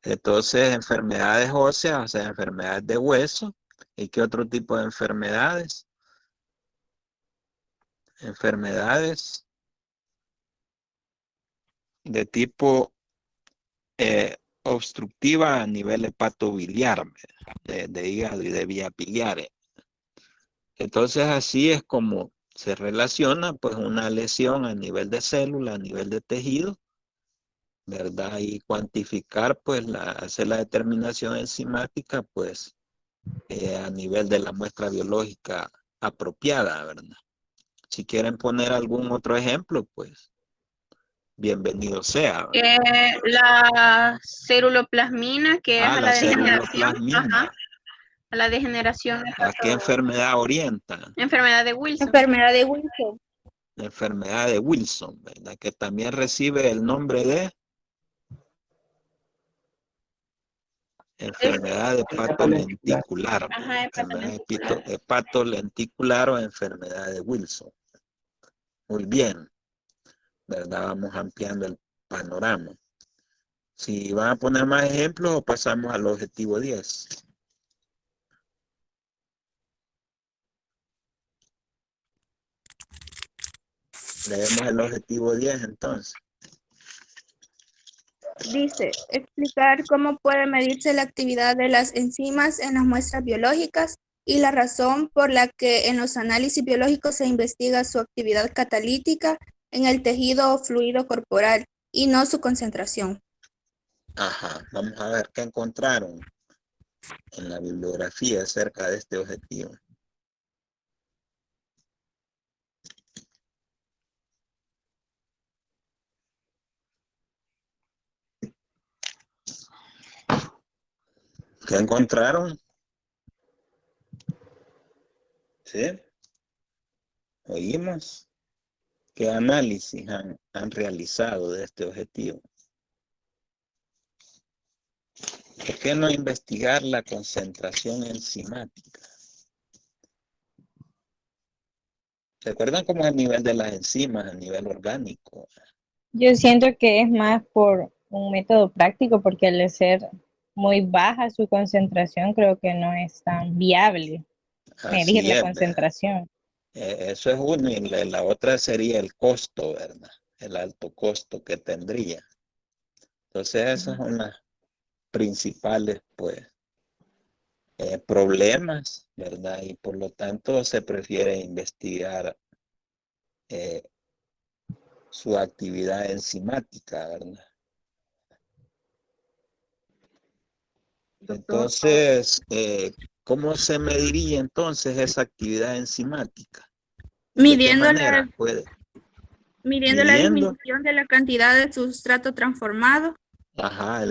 Entonces, enfermedades óseas, o sea, enfermedades de hueso. ¿Y qué otro tipo de enfermedades? Enfermedades de tipo obstructiva a nivel hepatobiliar, de hígado y de vías biliares. Entonces, así es como se relaciona pues una lesión a nivel de célula, a nivel de tejido, ¿verdad? Y cuantificar, pues, hacer la determinación enzimática, pues, a nivel de la muestra biológica apropiada, ¿verdad? Si quieren poner algún otro ejemplo, pues, bienvenido sea, ¿verdad? La ceruloplasmina, que es a La la degeneración. ceruloplasmina. Ajá, a la degeneración. ¿A qué enfermedad orienta? Enfermedad de Wilson. Enfermedad de Wilson. La enfermedad de Wilson, ¿verdad? Que también recibe el nombre de enfermedad hepatolenticular. Ajá, Enfermedad hepatolenticular o enfermedad de Wilson. Muy bien, ¿verdad? Vamos ampliando el panorama. Si van a poner más ejemplos, pasamos al objetivo 10. Leemos el objetivo 10 entonces. Dice, explicar cómo puede medirse la actividad de las enzimas en las muestras biológicas y la razón por la que en los análisis biológicos se investiga su actividad catalítica en el tejido o fluido corporal y no su concentración. Ajá, vamos a ver qué encontraron en la bibliografía acerca de este objetivo. ¿Qué encontraron? ¿Sí? ¿Oímos? ¿Qué análisis han realizado de este objetivo? ¿Por qué no investigar la concentración enzimática? ¿Se acuerdan cómo es el nivel de las enzimas a nivel orgánico? Yo siento que es más por un método práctico, porque al ser muy baja su concentración, creo que no es tan viable medir Así la es, concentración. eso es uno, y la otra sería el costo, ¿verdad? El alto costo que tendría. Entonces esas son las principales, pues, problemas, ¿verdad? Y por lo tanto se prefiere investigar su actividad enzimática, ¿verdad? Entonces, ¿cómo se mediría entonces esa actividad enzimática? ¿De qué manera puede? Midiendo la disminución de la cantidad de sustrato transformado. Ajá,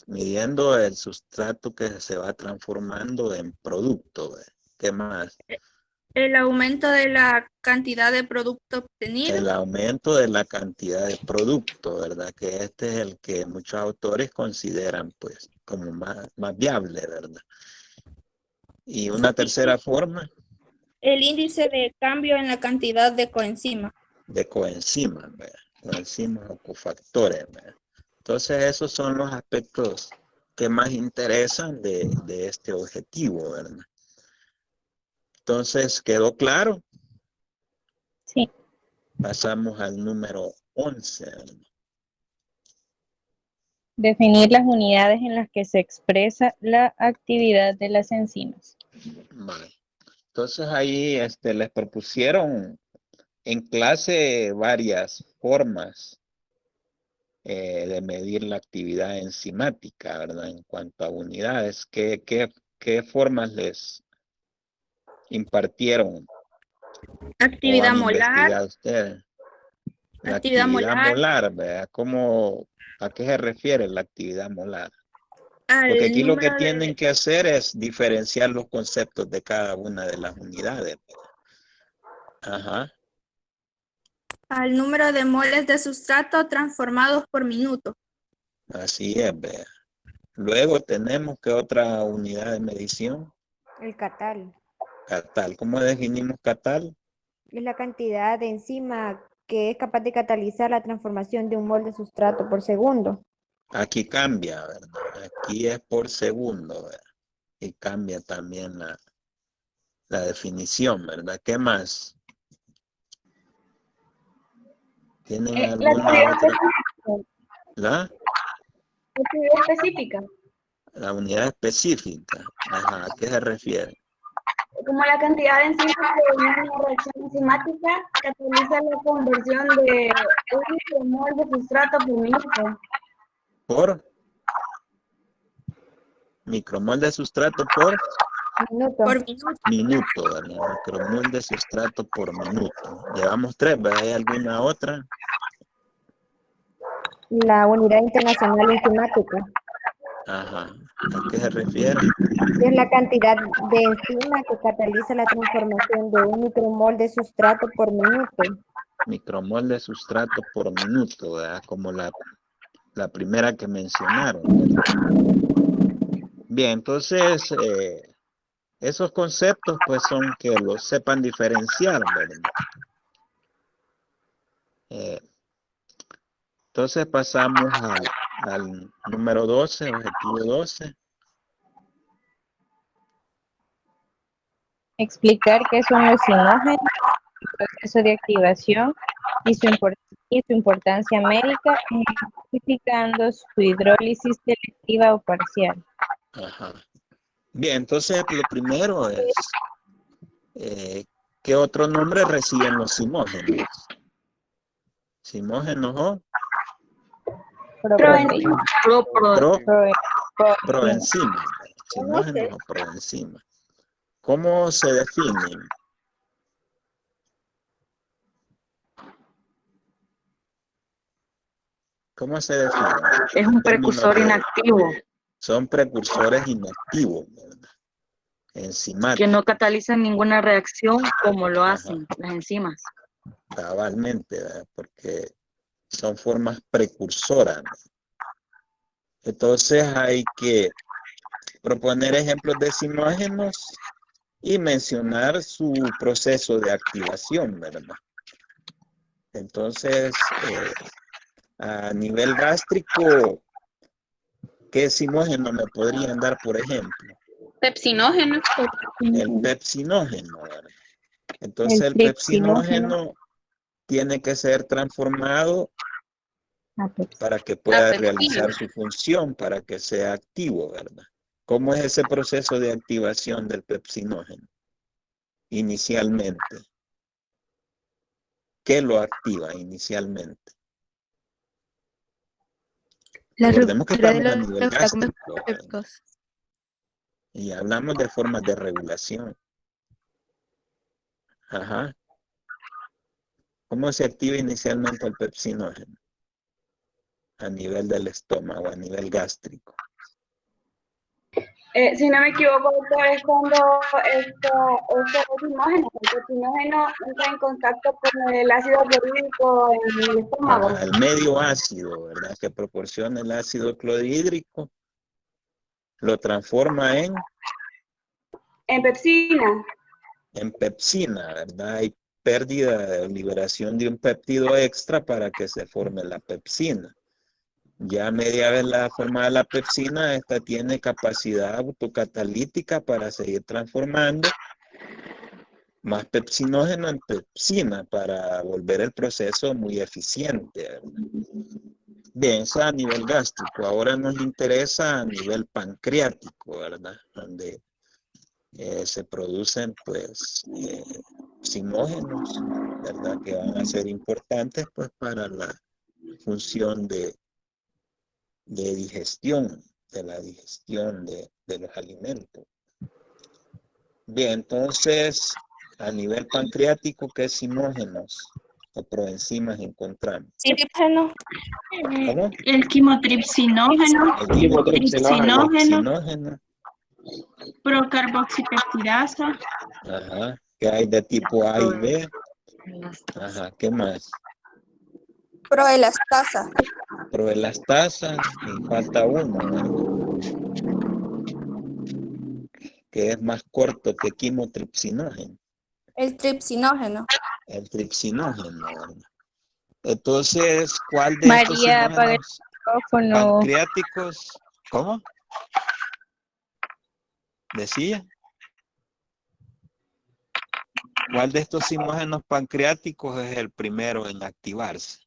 midiendo el sustrato que se va transformando en producto. ¿Qué más? El aumento de la cantidad de producto obtenido. El aumento de la cantidad de producto, ¿verdad? Que este es el que muchos autores consideran, pues, como más viable, ¿verdad? Y una tercera forma. El índice de cambio en la cantidad de coenzima. De coenzimas, ¿verdad? Coenzimas o cofactores, ¿verdad? Entonces, esos son los aspectos que más interesan de este objetivo, ¿verdad? Entonces, ¿quedó claro? Pasamos al número 11. Definir las unidades en las que se expresa la actividad de las enzimas. Vale. Entonces ahí les propusieron en clase varias formas de medir la actividad enzimática, ¿verdad? En cuanto a unidades, ¿qué formas les impartieron? Actividad ¿O han molar. investigado ustedes? La Actividad molar. ¿verdad? ¿A qué se refiere la actividad molar? Al Porque aquí lo que número tienen que hacer es diferenciar los conceptos de cada una de las unidades. Ajá. al número de moles de sustrato transformados por minuto. Así es, vea. Luego tenemos que otra unidad de medición. El catal. Catal. ¿Cómo definimos catal? Es la cantidad de enzima que es capaz de catalizar la transformación de un mol de sustrato por segundo. Aquí cambia, ¿verdad? Aquí es por segundo, ¿verdad? Y cambia también la definición, ¿verdad? ¿Qué más? ¿Tienen La alguna actividad otra? específica. ¿La? Actividad específica. La unidad específica. Ajá, ¿a qué se refiere? Como la cantidad de enzimas que en una reacción enzimática cataliza la conversión de un micromol de sustrato por minuto. ¿Por? Micromol de sustrato por Minuto. minuto, ¿verdad? Micromol de sustrato por minuto. Llevamos 3, ¿verdad? ¿Hay alguna otra? La unidad internacional enzimática. Ajá. ¿A qué se refiere? Es la cantidad de enzima que cataliza la transformación de un micromol de sustrato por minuto. Micromol de sustrato por minuto, ¿verdad? Como la primera que mencionaron, ¿verdad? Bien, entonces, esos conceptos pues son que los sepan diferenciar, ¿verdad? Entonces pasamos al número 12, objetivo 12. Explicar qué son los sinógenos, el proceso de activación y su importancia médica, identificando su hidrólisis selectiva o parcial. Ajá. Bien, entonces lo primero es, ¿qué otro nombre reciben los simógenos? Simógenos o proenzimas. Simógenos o proenzimas. ¿Cómo se definen? ¿Cómo se definen? Es un precursor inactivo. Son precursores inactivos, ¿verdad? Enzimáticos. Que no catalizan ninguna reacción como lo hacen las enzimas. Cabalmente, ¿verdad? Porque son formas precursoras, ¿verdad? Entonces hay que proponer ejemplos de simógenos y mencionar su proceso de activación, ¿verdad? Entonces, a nivel gástrico, ¿qué simógeno me podrían dar, por ejemplo? Pepsinógeno. El pepsinógeno, ¿verdad? Entonces el pepsinógeno tiene que ser transformado para que pueda realizar su función, para que sea activo, ¿verdad? ¿Cómo es ese proceso de activación del pepsinógeno? Inicialmente. ¿Qué lo activa inicialmente? Recordemos que estamos a nivel gástrico, ¿verdad? Y hablamos de formas de regulación. Ajá. ¿Cómo se activa inicialmente el pepsinógeno? A nivel del estómago, a nivel gástrico. Si no me equivoco, doctor, es cuando este pepsinógeno entra en contacto con el ácido clorhídrico en el estómago. El medio ácido, ¿verdad? Que proporciona el ácido clorhídrico, lo transforma en pepsina. En pepsina, ¿verdad? Hay pérdida de liberación de un péptido extra para que se forme la pepsina. Ya media vez la formada la pepsina, esta tiene capacidad autocatalítica para seguir transformando más pepsinógeno en pepsina para volver el proceso muy eficiente, ¿verdad? Bien, eso a nivel gástrico. Ahora nos interesa a nivel pancreático, ¿verdad? Donde se producen, pues, pepsinógenos, ¿verdad? Que van a ser importantes, pues, para la función de digestión, de la digestión de los alimentos. Bien, entonces, a nivel pancreático, ¿qué sinógenos o proenzimas encontramos? Tripsino. ¿Cómo? El quimotripsinógeno, Tripsinógeno. procarboxipeptidasa, Ajá. ¿Qué hay de tipo A y B? Ajá. ¿Qué más? Proelastasa. Proelastasa. Y falta uno, ¿verdad? Que es más corto que quimotripsinógeno. El tripsinógeno. El tripsinógeno, ¿verdad? Entonces, ¿cuál de estos María, apaga el sinógenos micrófono. pancreáticos? ¿Cómo? Decía. ¿Cuál de estos sinógenos pancreáticos es el primero en activarse?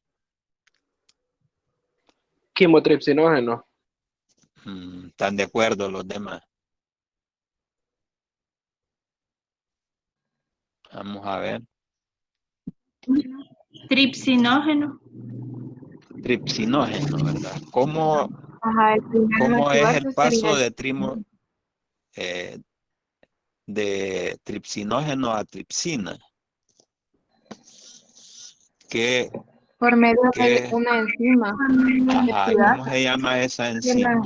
Quimotripsinógeno. ¿Están de acuerdo los demás? Vamos a ver. tripsinógeno. Tripsinógeno, ¿verdad? ¿Cómo Ajá, el primero en es el activarse paso sería de tripsinógeno a tripsina? ¿Qué, por medio de qué? una enzima. Ajá, ¿cómo se llama esa enzima?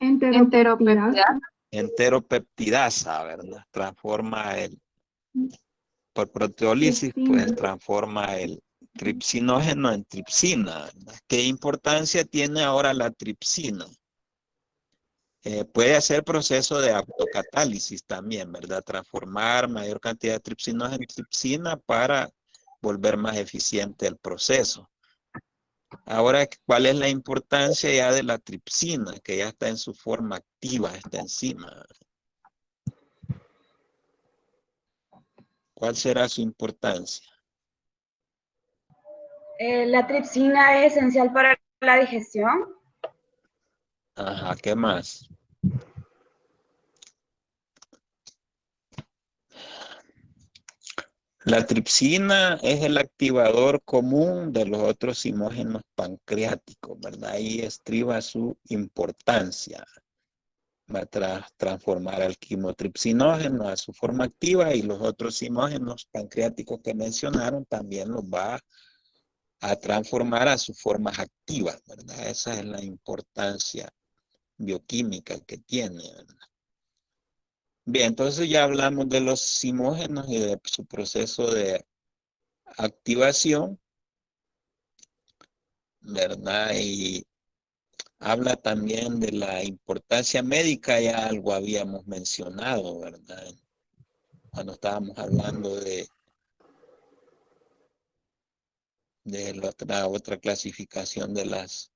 Enteropeptidasa. Enteropeptidasa, ¿verdad? Transforma por proteólisis, pues transforma el tripsinógeno en tripsina, ¿verdad? ¿Qué importancia tiene ahora la tripsina? Puede hacer proceso de autocatálisis también, ¿verdad? Transformar mayor cantidad de tripsinógeno en tripsina para volver más eficiente el proceso. Ahora, ¿cuál es la importancia ya de la tripsina? Que ya está en su forma activa esta enzima. ¿Cuál será su importancia? La tripsina es esencial para la digestión. Ajá, ¿qué más? La tripsina es el activador común de los otros sinógenos pancreáticos, ¿verdad? Ahí estriba su importancia. Va a transformar al quimotripsinógeno a su forma activa y los otros sinógenos pancreáticos que mencionaron también los va a transformar a sus formas activas, ¿verdad? Esa es la importancia bioquímica que tiene, ¿verdad? Bien, entonces ya hablamos de los simógenos y de su proceso de activación, ¿verdad? Y habla también de la importancia médica, ya algo habíamos mencionado, ¿verdad? Cuando estábamos hablando de la otra clasificación de las,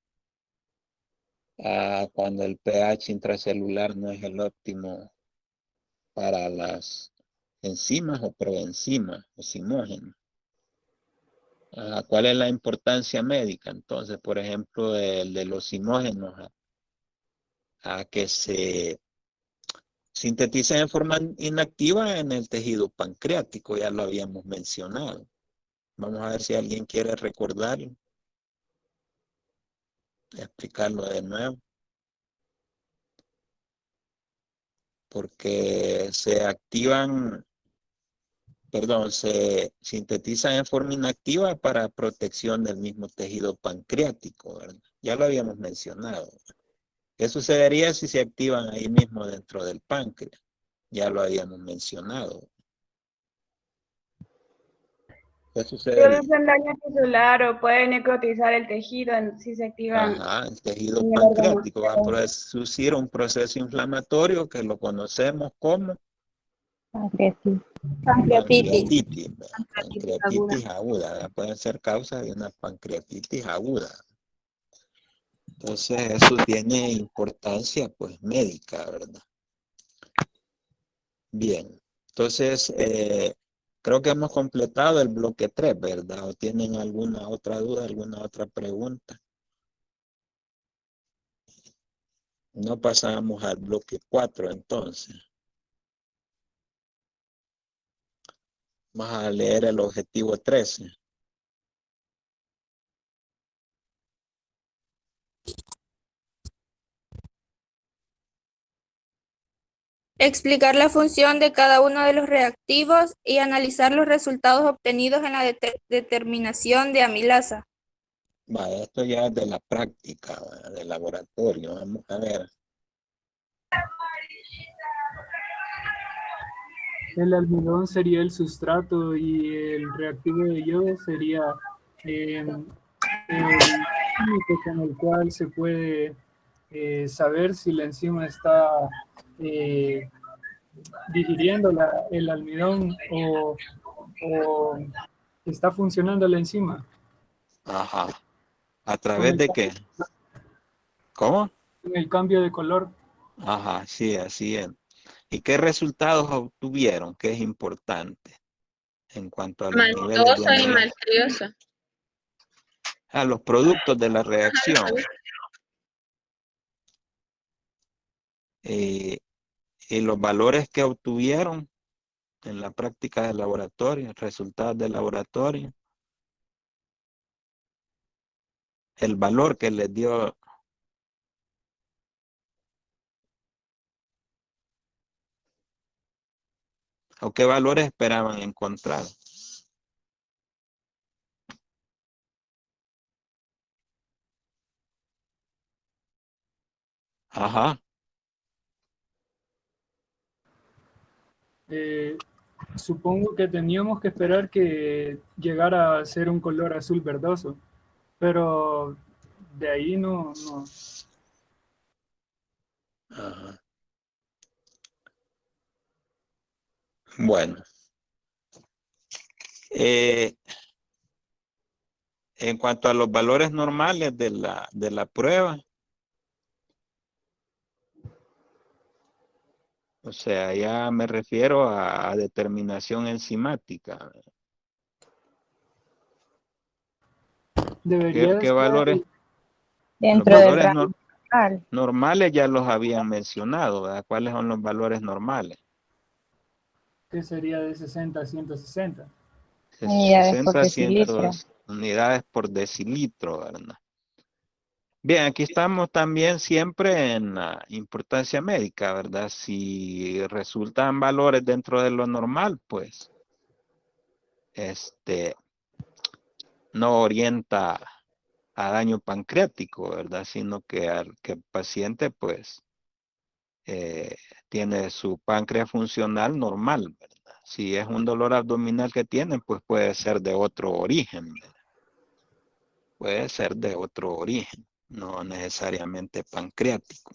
cuando el pH intracelular no es el óptimo para las enzimas o proenzimas o simógenos. ¿Cuál es la importancia médica? Entonces, por ejemplo, el de los simógenos a que se sintetizan en forma inactiva en el tejido pancreático, ya lo habíamos mencionado. Vamos a ver si alguien quiere recordarlo. Explicarlo de nuevo. Porque se activan, perdón, se sintetizan en forma inactiva para protección del mismo tejido pancreático, ¿verdad? Ya lo habíamos mencionado. ¿Qué sucedería si se activan ahí mismo dentro del páncreas? Ya lo habíamos mencionado. ¿Qué sucedería? Producen daño tisular o pueden necrotizar el tejido si se activan. Ajá, el tejido en el pancreático va a órgano. producir un proceso inflamatorio que lo conocemos como Pancreatitis. pancreatitis. Pancreatitis aguda, ¿verdad? Pueden ser causa de una pancreatitis aguda. Entonces eso tiene importancia pues médica, ¿verdad? Bien. Entonces, creo que hemos completado el bloque 3, ¿verdad? ¿O tienen alguna otra duda, alguna otra pregunta? No pasamos al bloque 4 entonces. Vamos a leer el objetivo 13. Explicar la función de cada uno de los reactivos y analizar los resultados obtenidos en la determinación de amilasa. Vaya, esto ya es de la práctica, ¿verdad? Del laboratorio. Vamos a ver. El almidón sería el sustrato y el reactivo de yodo sería el químico con el cual se puede saber si la enzima está digiriendo el almidón o está funcionando la enzima. Ajá. ¿A través de qué? ¿Cómo? En el cambio de color. Ajá, sí, así es. ¿Y qué resultados obtuvieron? ¿Qué es importante en cuanto a los niveles de Maltosa y amilasa? maltriosa. A los productos de la reacción. Y los valores que obtuvieron en la práctica del laboratorio, resultados del laboratorio. El valor que les dio. ¿O qué valores esperaban encontrar? Ajá. Supongo que teníamos que esperar que llegara a ser un color azul verdoso, pero de ahí no. Ajá. Bueno. En cuanto a los valores normales de la prueba, o sea, ya me refiero a determinación enzimática. Debería ¿Qué estar valores? Dentro Los del valores rango normal. normales ya los habían mencionado, ¿verdad? ¿Cuáles son los valores normales? que sería de 60 a 160. Unidades por 60 a 100 decilitro. unidades por decilitro, ¿verdad? Bien, aquí estamos también siempre en la importancia médica, ¿verdad? Si resultan valores dentro de lo normal, pues, no orienta a daño pancreático, ¿verdad? Sino que el paciente, pues, tiene su páncreas funcional normal, ¿verdad? Si es un dolor abdominal que tiene, pues puede ser de otro origen, ¿verdad? Puede ser de otro origen, no necesariamente pancreático.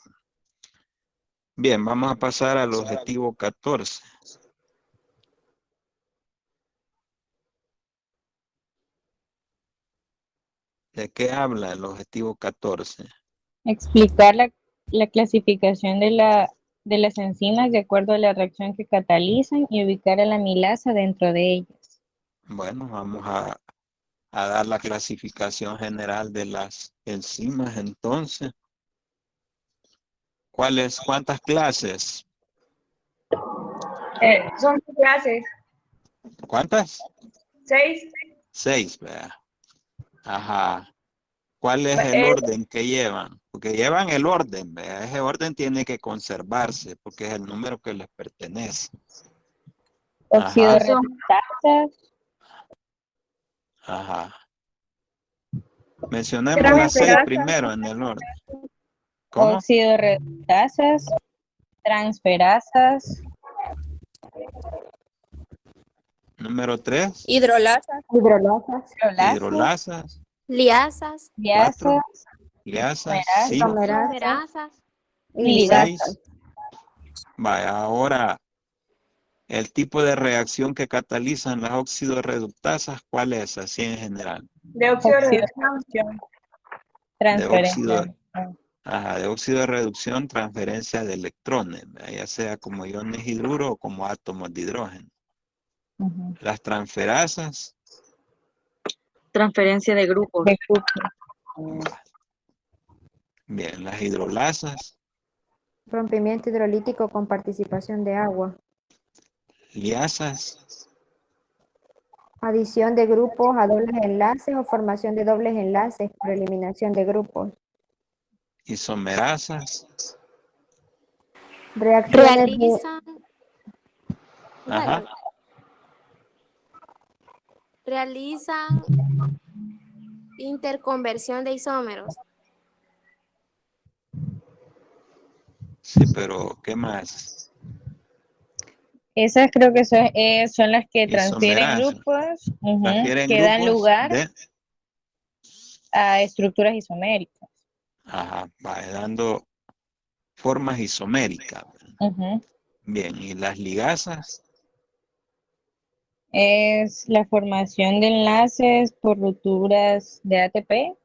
Bien, vamos a pasar al objetivo 14. ¿De qué habla el objetivo 14? Explicar la clasificación de las enzimas de acuerdo a la reacción que catalizan y ubicar a la amilasa dentro de ellas. Bueno, vamos a dar la clasificación general de las enzimas entonces. ¿Cuántas clases? Son 6 clases. ¿Cuántas? 6. 6, ¿verdad? Ajá. ¿Cuál es el orden que llevan? Porque llevan el orden, ¿verdad? Ese orden tiene que conservarse porque es el número que les pertenece. Óxido Ajá. reductasas. Ajá. Mencionemos las 6 primero en el orden. ¿Cómo? Óxido reductasas, transferasas. Número 3. Hidrolasas. Hidrolasas. Liasas. 4. Liasas. 5. Isomerasas. Y 6. Vaya, ahora el tipo de reacción que catalizan las óxido-reductasas, ¿cuál es así en general? De óxido de reducción. De óxido. Ajá, de óxido de reducción, transferencia de electrones, ya sea como iones hidruro o como átomos de hidrógeno. Las transferasas. Transferencia de grupos. Bien, las hidrolasas. Rompimiento hidrolítico con participación de agua. Liasas. Adición de grupos a dobles enlaces o formación de dobles enlaces por eliminación de grupos. Isomerasas. Reacciones Ajá. Realizan interconversión de isómeros. Sí, pero ¿qué más? Esas creo que son las que transfieren Isomerasas. grupos, Transfieren que dan grupos lugar de... a estructuras isoméricas. Ajá, va dando formas isoméricas. Bien, ¿y las ligasas? Es la formación de enlaces por rupturas de ATP.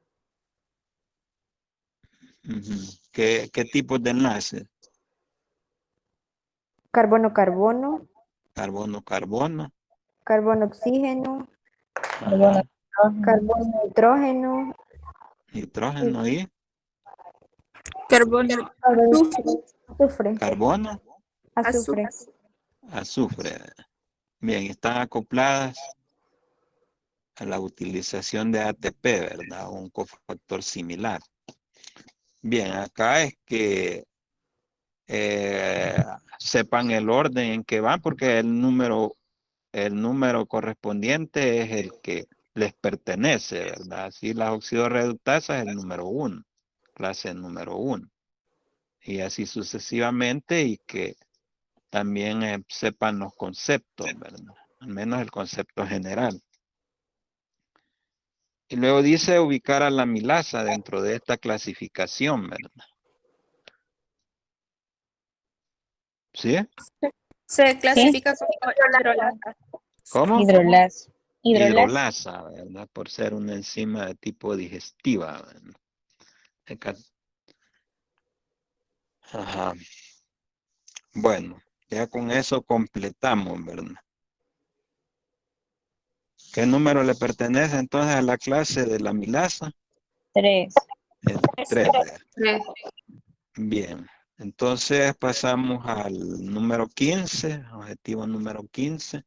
¿Qué tipos de enlaces? Carbono-carbono. Carbono-carbono. Carbono-oxígeno. Ajá. Carbono-nitrógeno. Nitrógeno y Carbono. Azufre. carbono. Azufre. Azufre. Bien, están acopladas a la utilización de ATP, ¿verdad? Un cofactor similar. Bien, acá es que sepan el orden en que van, porque el número correspondiente es el que les pertenece, ¿verdad? Así las oxidorreductasas es el número 1, clase número 1. Y así sucesivamente, y que también sepan los conceptos, ¿verdad? Al menos el concepto general. Y luego dice ubicar a la amilasa dentro de esta clasificación, ¿verdad? ¿Sí? Se clasifica como hidrolasa. ¿Cómo? Hidrolasa. Hidrolasa, ¿verdad? Por ser una enzima de tipo digestiva, ¿verdad? Ajá. Bueno, ya con eso completamos, ¿verdad? ¿Qué número le pertenece entonces a la clase de la amilasa? 3. El 3. Bien, entonces pasamos al número 15, objetivo número 15.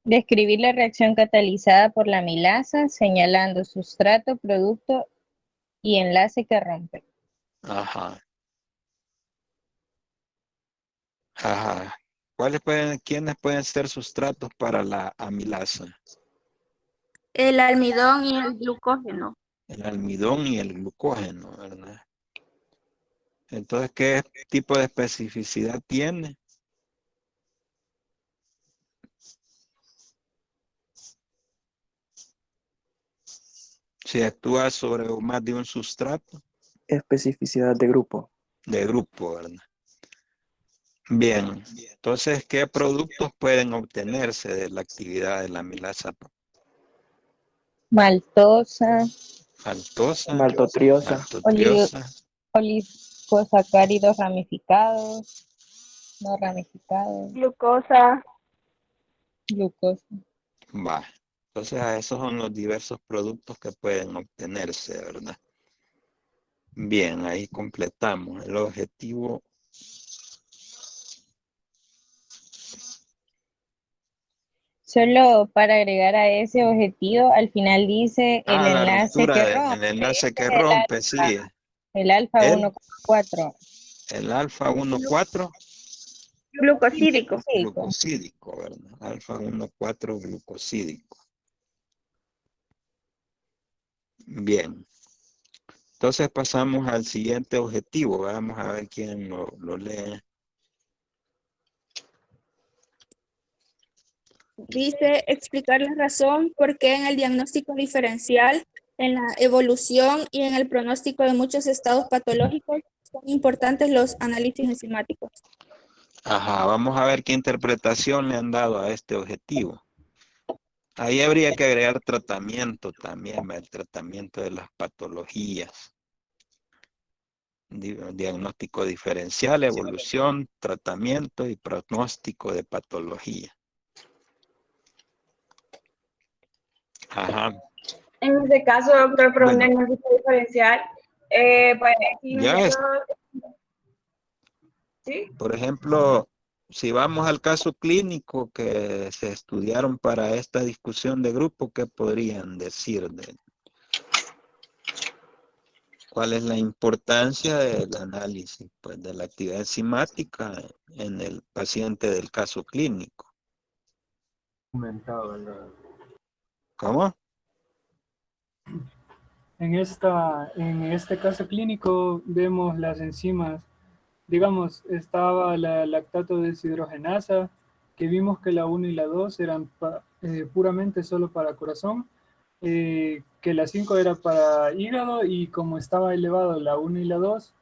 Describir la reacción catalizada por la amilasa, señalando sustrato, producto y enlace que rompe. Ajá. Ajá. ¿Quiénes pueden ser sustratos para la amilasa? El almidón y el glucógeno. El almidón y el glucógeno, ¿verdad? Entonces, ¿qué tipo de especificidad tiene? Si actúa sobre más de un sustrato. Especificidad de grupo. De grupo, ¿verdad? Bien, entonces, ¿qué productos pueden obtenerse de la actividad de la amilasa? Maltosa. Maltotriosa. Oligosacáridos ramificados. No ramificados. Glucosa. Glucosa. Va. Entonces, esos son los diversos productos que pueden obtenerse, ¿verdad? Bien, ahí completamos el objetivo. Solo para agregar a ese objetivo, al final dice el La enlace ruptura que rompe. el enlace que Es rompe, sí. El alfa 1,4. El alfa 1,4. Glucosídico. Glucosídico, ¿verdad? Alfa 1,4 glucosídico. Bien. Entonces pasamos al siguiente objetivo. Vamos a ver quién lo lee. Dice explicar la razón por qué en el diagnóstico diferencial, en la evolución y en el pronóstico de muchos estados patológicos son importantes los análisis enzimáticos. Ajá, vamos a ver qué interpretación le han dado a este objetivo. Ahí habría que agregar tratamiento también, el tratamiento de las patologías. Diagnóstico diferencial, evolución, tratamiento y pronóstico de patología. Ajá. En este caso, doctor, pero un Bueno. diagnóstico diferencial, pues, Ya es. ¿sí? Por ejemplo, si vamos al caso clínico que se estudiaron para esta discusión de grupo, ¿qué podrían decir de cuál es la importancia del análisis, pues, de la actividad enzimática en el paciente del caso clínico? ¿Cómo? En este caso clínico vemos las enzimas, digamos, estaba la lactato deshidrogenasa, que vimos que la 1 y la 2 eran puramente solo para corazón, que la 5 era para hígado, y como estaba elevado la 1 y la 2,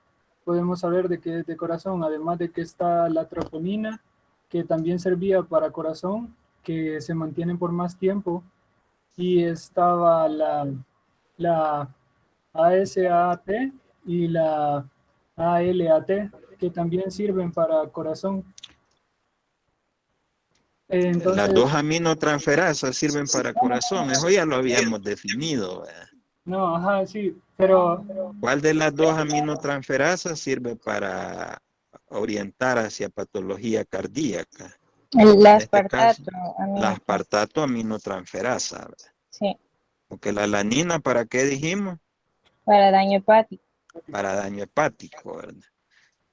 podemos saber de que es de corazón, además de que está la troponina, que también servía para corazón, que se mantienen por más tiempo, y estaba la ASAT y la ALAT, que también sirven para corazón. Las Entonces, dos aminotransferasas sirven para corazón, eso ya lo habíamos definido, ¿verdad? no, ajá, sí, pero ¿Cuál de las dos aminotransferasas sirve para orientar hacia patología cardíaca? El En este caso, aspartato, la aspartato aminotransferasa, ¿verdad? sí, Porque la alanina, ¿para qué dijimos? para daño hepático. Para daño hepático, ¿verdad?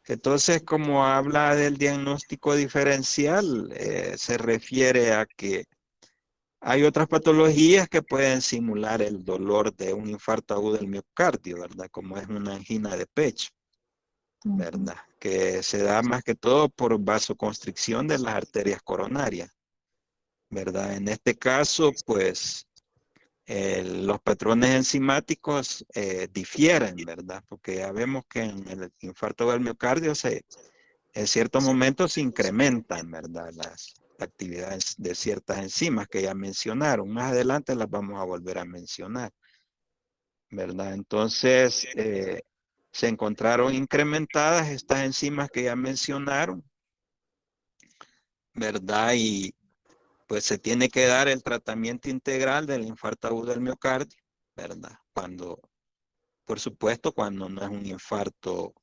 Entonces, como habla del diagnóstico diferencial, se refiere a que hay otras patologías que pueden simular el dolor de un infarto agudo del miocardio, ¿verdad? Como es una angina de pecho, ¿verdad? Que se da más que todo por vasoconstricción de las arterias coronarias, ¿verdad? En este caso, pues, los patrones enzimáticos difieren, ¿verdad? Porque ya vemos que en el infarto del miocardio en ciertos momentos se incrementan, ¿verdad? Las actividades de ciertas enzimas que ya mencionaron. Más adelante las vamos a volver a mencionar, ¿verdad? Entonces, se encontraron incrementadas estas enzimas que ya mencionaron, ¿verdad? Y pues se tiene que dar el tratamiento integral del infarto agudo del miocardio, ¿verdad? Por supuesto, cuando no es un infarto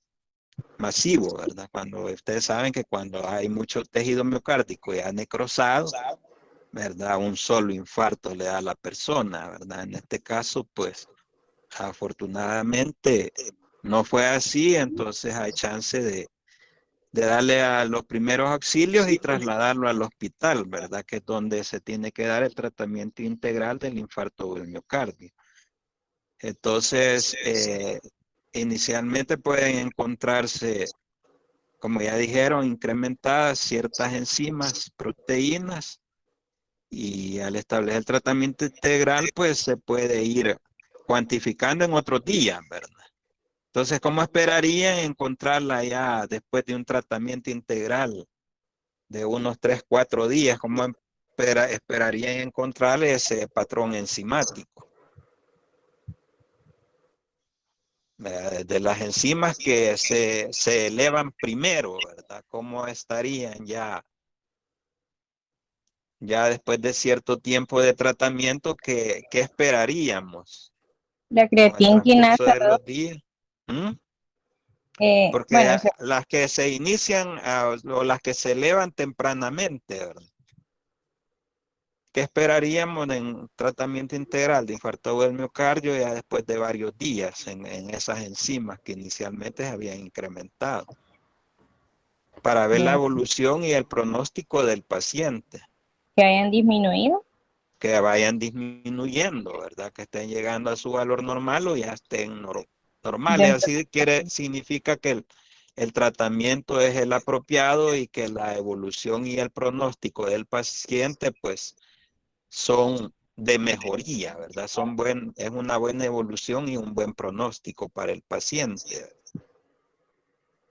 masivo, ¿verdad? Cuando ustedes saben que cuando hay mucho tejido miocárdico ya necrosado, ¿verdad? Un solo infarto le da a la persona, ¿verdad? En este caso, pues, afortunadamente no fue así, entonces hay chance de darle a los primeros auxilios y trasladarlo al hospital, ¿verdad? Que es donde se tiene que dar el tratamiento integral del infarto del miocardio. Entonces, inicialmente pueden encontrarse, como ya dijeron, incrementadas ciertas enzimas, proteínas, y al establecer el tratamiento integral, pues se puede ir cuantificando en otros días, ¿verdad? Entonces, ¿cómo esperarían encontrarla ya después de un tratamiento integral de unos 3, 4 días? ¿Cómo esperarían encontrar ese patrón enzimático? De las enzimas que se elevan primero, ¿verdad? ¿Cómo estarían ya después de cierto tiempo de tratamiento? ¿Qué esperaríamos La con el creatina transcurso quinasa de los días? Porque bueno, las que se inician o las que se elevan tempranamente, ¿verdad? ¿Qué esperaríamos en tratamiento integral de infarto agudo del miocardio ya después de varios días en esas enzimas que inicialmente se habían incrementado? Para ver la evolución y el pronóstico del paciente. que hayan disminuido. Que vayan disminuyendo, ¿verdad? Que estén llegando a su valor normal o ya estén normales. Así significa que el tratamiento es el apropiado y que la evolución y el pronóstico del paciente, pues, son de mejoría, ¿verdad? Es una buena evolución y un buen pronóstico para el paciente.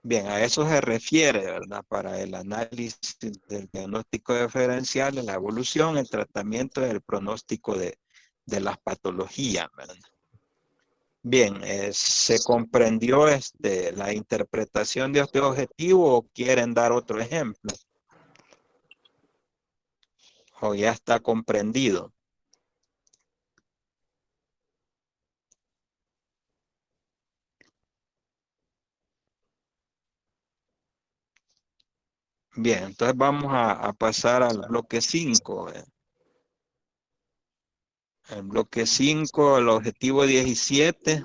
Bien, a eso se refiere, ¿verdad? Para el análisis del diagnóstico diferencial, la evolución, el tratamiento y el pronóstico de las patologías, ¿verdad? Bien, ¿se comprendió la interpretación de este objetivo o quieren dar otro ejemplo? ¿O ya está comprendido? Bien, entonces vamos a pasar al bloque 5. El bloque 5, el objetivo 17.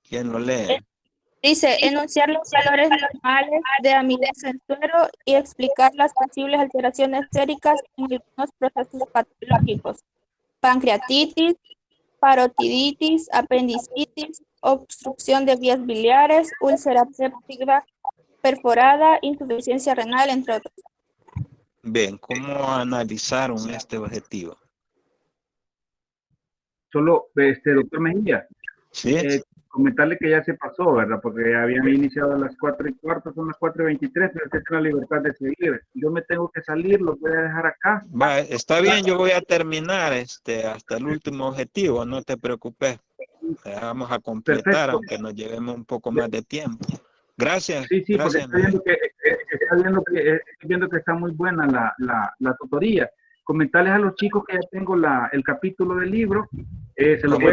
¿Quién lo lee? Dice, enunciar los valores normales de amilasa en suero y explicar las posibles alteraciones séricas en algunos procesos patológicos. Pancreatitis, parotiditis, apendicitis, obstrucción de vías biliares, úlcera péptica perforada, insuficiencia renal, entre otros. Bien, ¿cómo analizaron este objetivo? Solo, doctor Mejía, ¿Sí? comentarle que ya se pasó, ¿verdad? Porque habían iniciado a las 4:15, son las 4:23, pero usted tiene la libertad de seguir. Yo me tengo que salir, lo voy a dejar acá. Va, está bien, yo voy a terminar hasta el último objetivo, no te preocupes. Vamos a completar, Perfecto. aunque nos llevemos un poco más de tiempo. Gracias. Sí, gracias, porque estoy viendo que está muy buena la tutoría. Comentarles a los chicos que ya tengo el capítulo del libro, se lo voy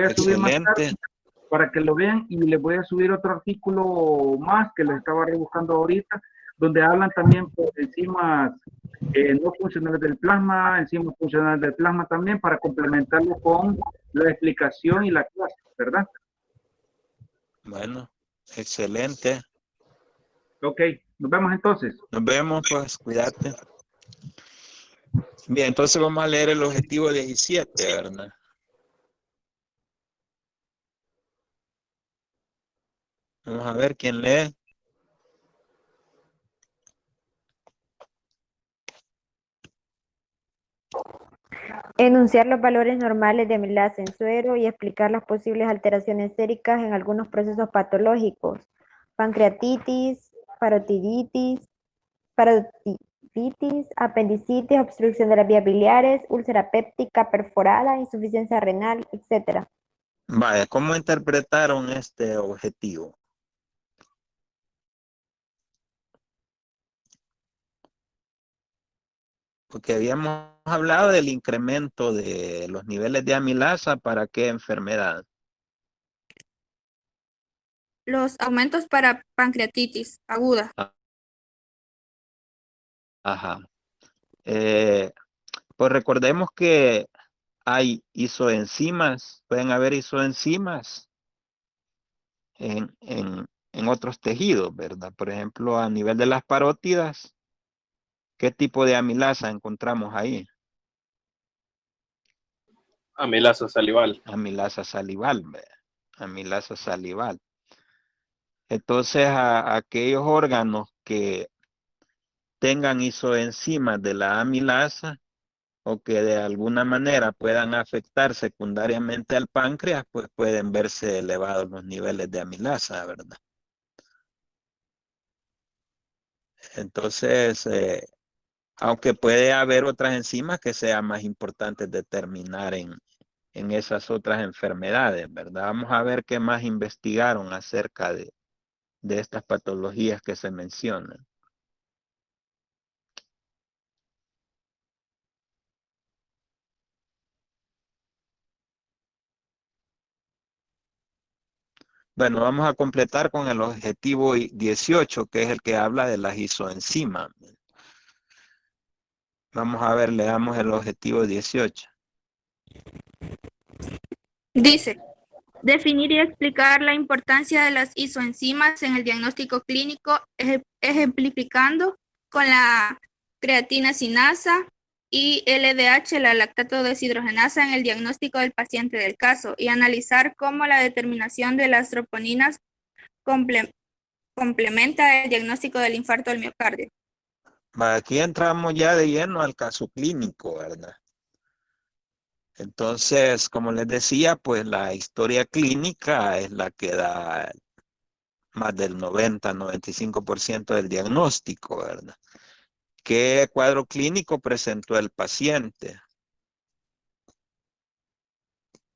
a subir más tarde para que lo vean, y les voy a subir otro artículo más que les estaba rebuscando ahorita, donde hablan también por enzimas no funcionales del plasma, enzimas funcionales del plasma también, para complementarlo con la explicación y la clase, ¿verdad? Bueno, excelente. Ok, nos vemos entonces. Nos vemos, pues, cuídate. Bien, entonces vamos a leer el objetivo 17, ¿verdad? Vamos a ver quién lee. Enunciar los valores normales de amilasa en suero y explicar las posibles alteraciones séricas en algunos procesos patológicos. Pancreatitis, parotiditis, apendicitis, obstrucción de las vías biliares, úlcera péptica perforada, insuficiencia renal, etc. Vaya, ¿cómo interpretaron este objetivo? Porque habíamos hablado del incremento de los niveles de amilasa, ¿para qué enfermedad? Los aumentos para pancreatitis aguda. Ajá. Pues recordemos que hay isoenzimas, pueden haber isoenzimas en otros tejidos, ¿verdad? Por ejemplo, a nivel de las parótidas, ¿qué tipo de amilasa encontramos ahí? Amilasa salival. Amilasa salival, ¿verdad? Amilasa salival. Entonces, a aquellos órganos que tengan isoenzimas de la amilasa o que de alguna manera puedan afectar secundariamente al páncreas, pues pueden verse elevados los niveles de amilasa, ¿verdad? Entonces, aunque puede haber otras enzimas que sean más importantes determinar en esas otras enfermedades, ¿verdad? Vamos a ver qué más investigaron acerca de estas patologías que se mencionan. Bueno, vamos a completar con el objetivo 18, que es el que habla de las isoenzimas. Vamos a ver, leamos el objetivo 18. Dice, definir y explicar la importancia de las isoenzimas en el diagnóstico clínico, ejemplificando con la creatina sinasa y LDH, la lactato deshidrogenasa, en el diagnóstico del paciente del caso, y analizar cómo la determinación de las troponinas complementa el diagnóstico del infarto del miocardio. Aquí entramos ya de lleno al caso clínico, ¿verdad? Entonces, como les decía, pues la historia clínica es la que da más del 90-95% del diagnóstico, ¿verdad? ¿Qué cuadro clínico presentó el paciente?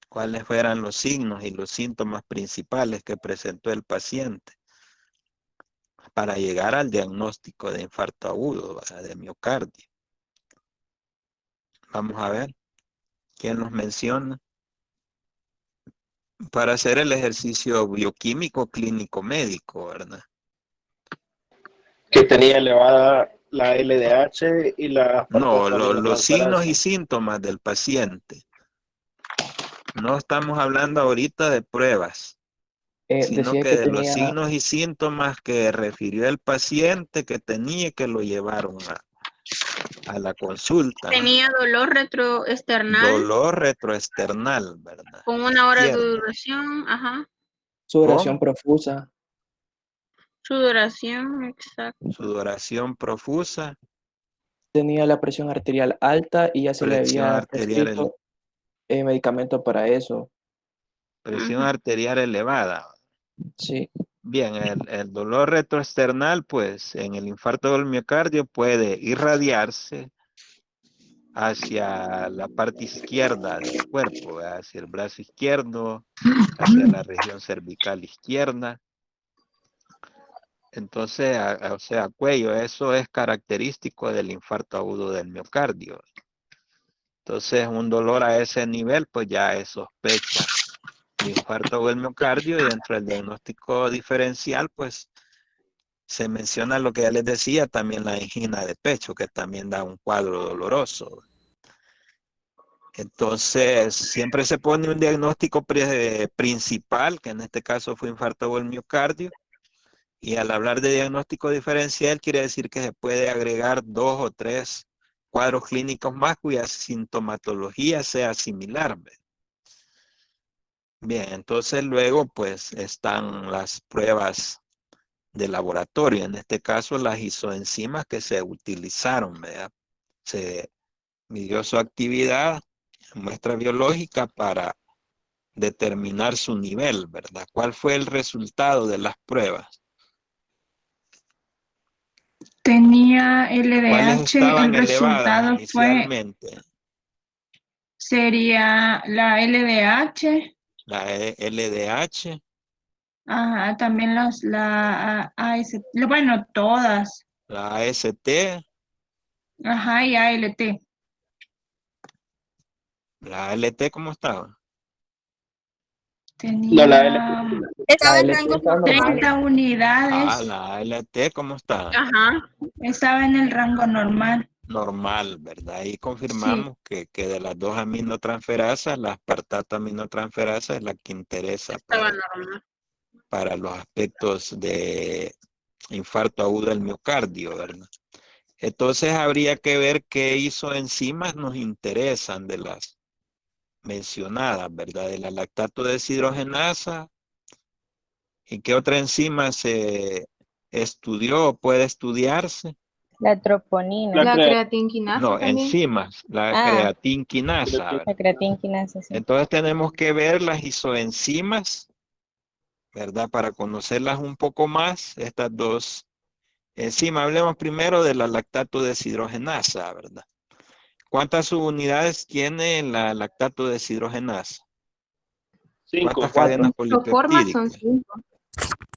¿Cuáles fueran los signos y los síntomas principales que presentó el paciente para llegar al diagnóstico de infarto agudo, ¿verdad? De miocardio? Vamos a ver. ¿Quién nos menciona? Para hacer el ejercicio bioquímico clínico médico, ¿verdad? Que tenía elevada la LDH y la No, los signos y síntomas del paciente. No estamos hablando ahorita de pruebas, sino Decía que que de los tenía, signos y síntomas que refirió el paciente que tenía y que lo llevaron a la consulta. Tenía dolor retroesternal Dolor retroesternal, ¿verdad? con una hora de Izquierdo. duración, ajá. sudoración profusa, Sudoración, exacto. Sudoración profusa, tenía la presión arterial alta y ya se le presión había arterial, prescrito medicamento para eso. presión arterial elevada. Sí. Bien, el dolor retroesternal, pues en el infarto del miocardio puede irradiarse hacia la parte izquierda del cuerpo, ¿verdad? Hacia el brazo izquierdo, hacia la región cervical izquierda. Entonces, o sea, cuello, eso es característico del infarto agudo del miocardio. Entonces, un dolor a ese nivel, pues ya es sospecha de infarto agudo del miocardio, y dentro del diagnóstico diferencial, pues se menciona lo que ya les decía, también la angina de pecho, que también da un cuadro doloroso. Entonces, siempre se pone un diagnóstico principal, que en este caso fue infarto agudo del miocardio, y al hablar de diagnóstico diferencial quiere decir que se puede agregar 2 o 3 cuadros clínicos más cuya sintomatología sea similar. Bien, entonces luego pues están las pruebas de laboratorio, en este caso las isoenzimas que se utilizaron, ¿verdad? Se midió su actividad, muestra biológica, para determinar su nivel, ¿verdad? ¿Cuál fue el resultado de las pruebas? Tenía ¿Cuáles LDH, estaban el elevadas resultado inicialmente? sería la LDH, La LDH, ajá, también la AS, bueno, todas, la AST, ajá, y ALT. la ALT, ¿cómo estaba? Tenía Estaba en LT rangos estaba normal. 30 unidades, Ah, la ALT, ¿cómo está? Ajá. estaba en el rango normal. Normal, ¿verdad? Ahí Sí, confirmamos que de las 2 aminotransferasas, la aspartato aminotransferasa es la que interesa Estaba normal. para los aspectos de infarto agudo del miocardio, ¿verdad? Entonces habría que ver qué isoenzimas nos interesan de las mencionadas, ¿verdad? De la lactato deshidrogenasa. ¿Y qué otra enzima se estudió o puede estudiarse? La troponina. La creatinquinasa No, también. enzimas, la creatinquinasa, ¿verdad? La creatinquinasa, sí. Entonces tenemos que ver las isoenzimas, ¿verdad? Para conocerlas un poco más, estas dos enzimas. Hablemos primero de la lactato deshidrogenasa, ¿verdad? ¿Cuántas subunidades tiene la lactato deshidrogenasa? 5, ¿Cuántas 4. cadenas Isoformas son polipeptídicas? 5.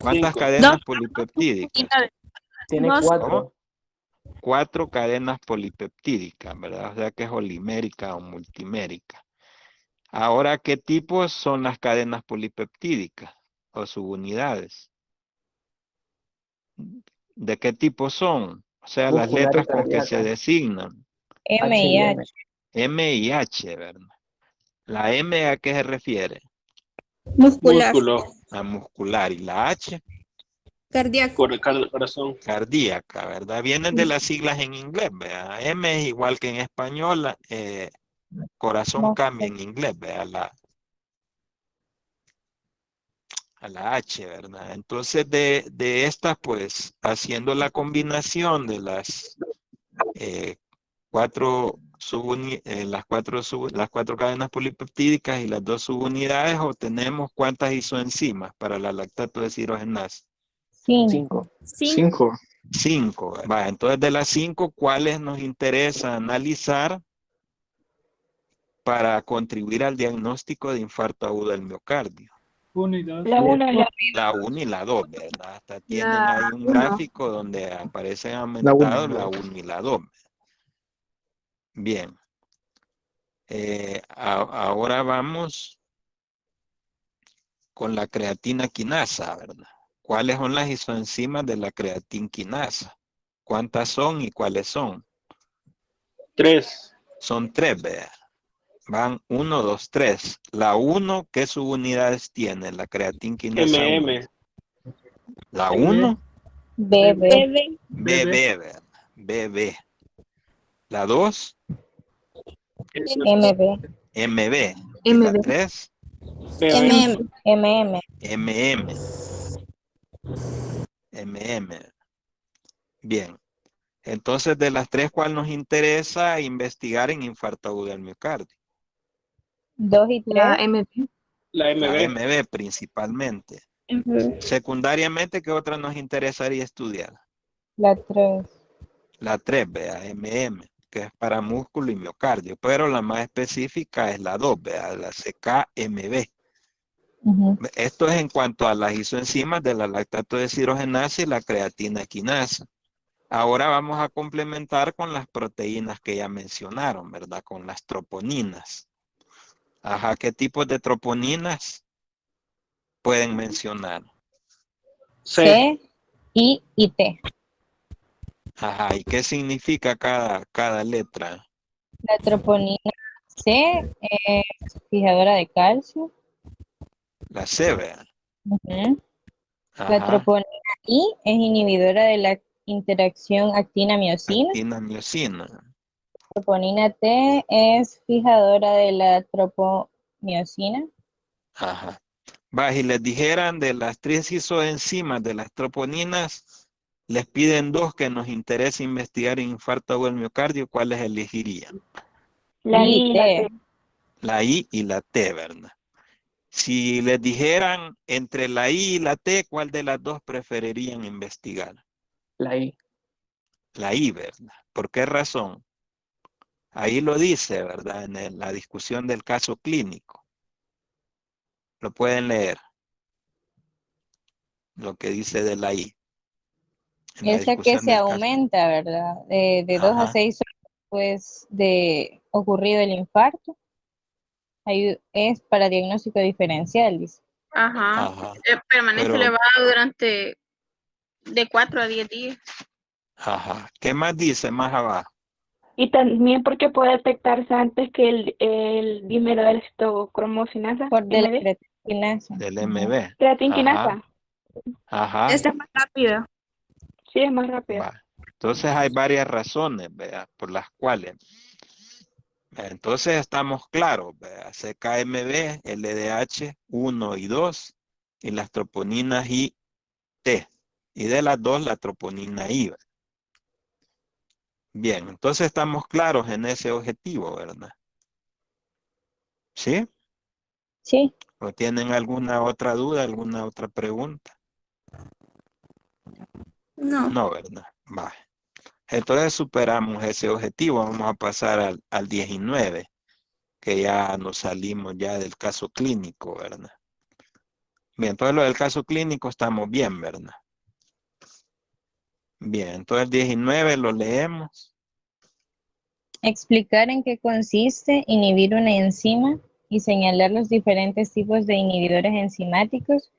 ¿Cuántas 5. cadenas polipeptídicas? Tiene Dos. 4. 4 cadenas polipeptídicas, ¿verdad? O sea que es olimérica o multimérica. Ahora, ¿qué tipos son las cadenas polipeptídicas o subunidades? ¿De qué tipo son? O sea, las Muscular y letras con que se cardíaca. designan. M y H. M y H, ¿verdad? ¿La M a qué se refiere? Muscular. Músculo. La muscular. ¿Y la H? Cardíaco. Corazón. Cardíaca, ¿verdad? Vienen de las siglas en inglés, ¿verdad? M es igual que en español, corazón cambia en inglés, ¿verdad? A la H, ¿verdad? Entonces de estas, pues, haciendo la combinación de las 4 las cuatro cadenas polipeptídicas y las 2 subunidades, obtenemos ¿cuántas isoenzimas para la lactato deshidrogenasa? 5. 5. Va, entonces de las 5, ¿cuáles nos interesa analizar para contribuir al diagnóstico de infarto agudo del miocardio? 1 y 2. La 1 y la La 1 y la 2, ¿verdad? Hasta tienen La ahí un 1. gráfico donde aparecen aumentados la 1 y la 2. Bien. Ahora vamos con la creatina quinasa, ¿verdad? ¿Cuáles son las isoenzimas de la creatina quinasa? ¿Cuántas son y cuáles son? 3. Son 3, ¿verdad? Van 1, 2, 3. La 1, ¿qué subunidades tiene? La creatina quinasa 1. La 1, BB. BB, ¿verdad? BB. La 2, MB. MB. Y la 3, MM. MM. Bien. Entonces, de las 3, ¿cuál nos interesa investigar en infarto agudo del miocardio? 2 y 3. La MB. La La MB. MB principalmente. Secundariamente, ¿qué otra nos interesaría estudiar? La 3. La 3, vea, MM, que es para músculo y miocardio, pero la más específica es la 2, vea, la CKMB. Esto es en cuanto a las isoenzimas de la lactato deshidrogenasa y la creatina quinasa. Ahora vamos a complementar con las proteínas que ya mencionaron, ¿verdad? Con las troponinas. Ajá, ¿qué tipos de troponinas pueden mencionar? C, I y T. Ajá, ¿y qué significa cada letra? La troponina C es fijadora de calcio. La C, ¿verdad? La Ajá. troponina I es inhibidora de la interacción actina-miosina. Actina-miosina. La troponina T es fijadora de la tropomiosina. Ajá. Va, si les dijeran de las 3 isoenzimas de las troponinas, les piden 2 que nos interesa investigar en infarto agudo del miocardio, ¿cuáles elegirían? La I y la T. La I y la T, ¿verdad? Si les dijeran entre la I y la T, ¿cuál de las 2 preferirían investigar? La I. La I, ¿verdad? ¿Por qué razón? Ahí lo dice, ¿verdad? En la discusión del caso clínico. Lo pueden leer. Lo que dice de la I. Esa que se aumenta, ¿verdad? De 2 a 6 horas después de ocurrido el infarto. Ahí es para diagnóstico diferencial, dice. Ajá. Permanece Pero- elevado durante de 4 a 10 días. Ajá. ¿Qué más dice más abajo? Y también porque puede detectarse antes que el dímero de la citocromosinasa. Por de la MB. creatinasa. Del MB. Creatinquinasa. Ajá. Esta es más rápida. Sí, es más rápida. Va. Entonces hay varias razones, ¿vea? Por las cuales. Entonces estamos claros, ¿vea? CKMB, LDH 1 y 2 y las troponinas I, T. Y de las 2 la troponina I. ¿Verdad? Bien, entonces estamos claros en ese objetivo, ¿verdad? ¿Sí? Sí. ¿O tienen alguna otra duda, alguna otra pregunta? No. No, ¿verdad? Vale. Entonces superamos ese objetivo. Vamos a pasar al 19, que ya nos salimos ya del caso clínico, ¿verdad? Bien, entonces lo del caso clínico estamos bien, ¿verdad? Bien, entonces el 19 lo leemos. Explicar en qué consiste inhibir una enzima y señalar los diferentes tipos de inhibidores enzimáticos,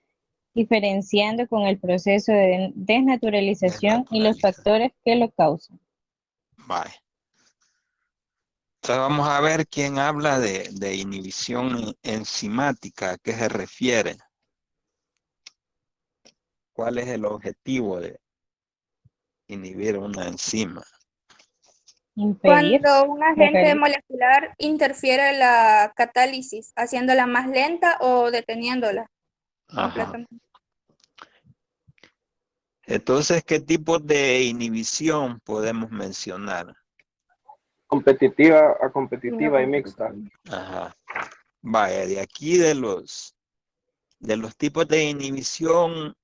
diferenciando con el proceso de desnaturalización y los factores que lo causan. Vale. Entonces vamos a ver quién habla de inhibición enzimática, ¿a qué se refiere? ¿Cuál es el objetivo de inhibir una enzima? Impedir. Cuando un agente molecular interfiere en la catálisis, haciéndola más lenta o deteniéndola. Ajá. Entonces, ¿qué tipo de inhibición podemos mencionar? Competitiva a competitiva y mixta. Ajá. Vaya, de aquí de los tipos de inhibición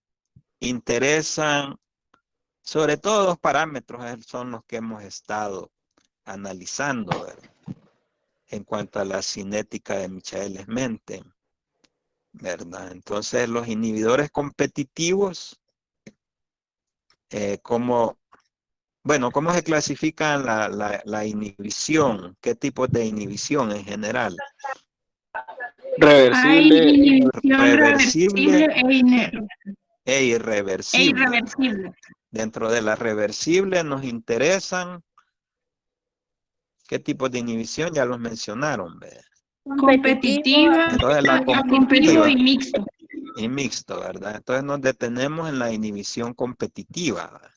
interesan sobre todo dos parámetros, son los que hemos estado analizando, ¿verdad? En cuanto a la cinética de Michaelis-Menten, ¿verdad? Entonces, los inhibidores competitivos, ¿cómo se clasifica la inhibición? ¿Qué tipo de inhibición en general? Hay Reversible. inhibición Reversible reversible e e irreversible. irreversible. Dentro de la reversible nos interesan qué tipo de inhibición, ya los mencionaron, ¿verdad? Competitiva, Entonces la competitivo competitiva y mixto. y mixto, ¿verdad? Entonces nos detenemos en la inhibición competitiva, ¿verdad?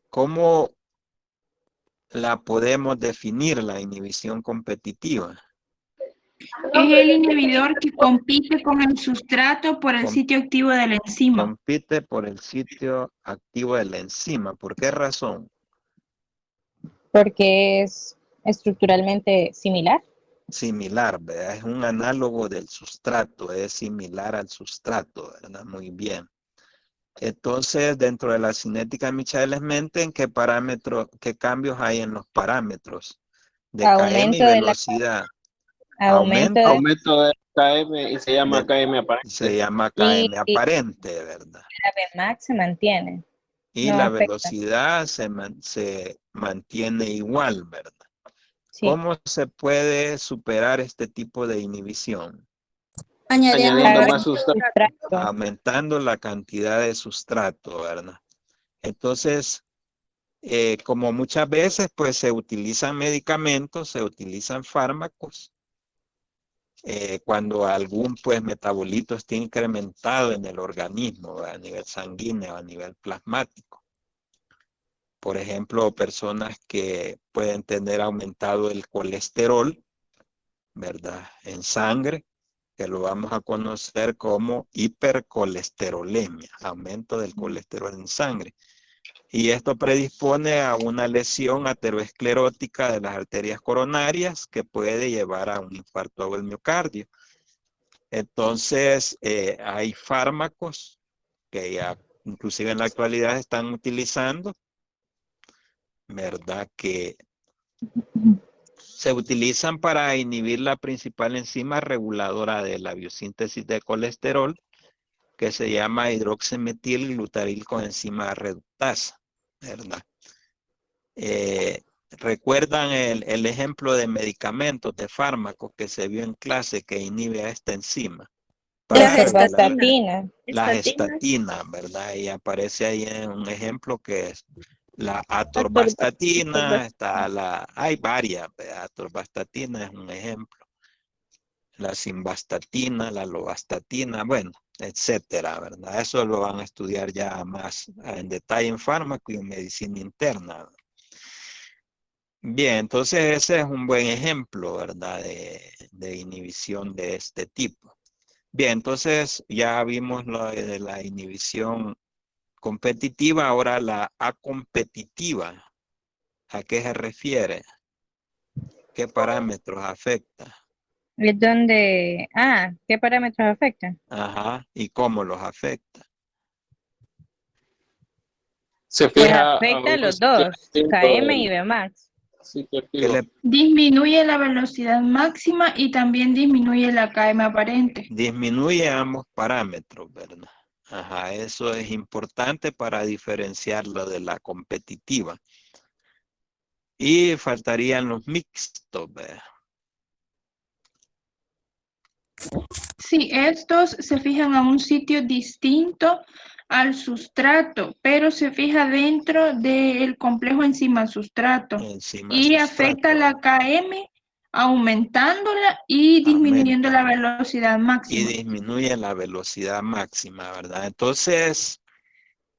¿Cómo la podemos definir, la inhibición competitiva? Es el inhibidor que compite con el sustrato por el sitio activo de la enzima. Compite por el sitio activo de la enzima. ¿Por qué razón? Porque es estructuralmente similar. Similar, ¿verdad? Es un análogo del sustrato, es similar al sustrato, ¿verdad? Muy bien. Entonces, dentro de la cinética de Michaelis-Menten, ¿qué cambios hay en los parámetros de KM y velocidad? Aumento de KM y se llama KM aparente. Se llama KM aparente, ¿verdad? La Vmax se mantiene. Y no la afecta. velocidad se mantiene igual, ¿verdad? Sí. ¿Cómo se puede superar este tipo de inhibición? Añadiendo más sustrato. Aumentando la cantidad de sustrato, ¿verdad? Entonces, como muchas veces, pues se utilizan medicamentos, se utilizan fármacos, cuando algún pues metabolito esté incrementado en el organismo, ¿verdad? A nivel sanguíneo, a nivel plasmático. Por ejemplo, personas que pueden tener aumentado el colesterol, ¿verdad? En sangre, que lo vamos a conocer como hipercolesterolemia, aumento del colesterol en sangre. Y esto predispone a una lesión aterosclerótica de las arterias coronarias que puede llevar a un infarto del miocardio. Entonces, hay fármacos que ya inclusive en la actualidad están utilizando, ¿verdad? Que se utilizan para inhibir la principal enzima reguladora de la biosíntesis de colesterol, que se llama hidroximetilglutaryl coenzima reductasa, ¿verdad? ¿Recuerdan el ejemplo de medicamentos, de fármacos que se vio en clase que inhibe a esta enzima? Las estatinas. Las estatinas, ¿verdad? Y aparece ahí en un ejemplo que es la atorvastatina, hay varias, ¿verdad? Atorvastatina es un ejemplo. La simvastatina, la lovastatina, bueno, etcétera, ¿verdad? Eso lo van a estudiar ya más en detalle en fármaco y en medicina interna, ¿verdad? Bien, entonces ese es un buen ejemplo, ¿verdad? De inhibición de este tipo. Bien, entonces ya vimos lo de la inhibición competitiva, ahora la acompetitiva. ¿A qué se refiere? ¿Qué parámetros afecta? Es donde, ¿qué parámetros afectan? Ajá, ¿y cómo los afecta? Se Pues fija afecta a los dos, KM y Vmax. Disminuye la velocidad máxima y también disminuye la KM aparente. Disminuye ambos parámetros, ¿verdad? Ajá, eso es importante para diferenciarlo de la competitiva. Y faltarían los mixtos, ¿verdad? Sí, estos se fijan a un sitio distinto al sustrato, pero se fija dentro del complejo enzima-sustrato y afecta la KM aumentándola y disminuyendo la velocidad Y máxima. disminuye la velocidad máxima, ¿verdad? Entonces,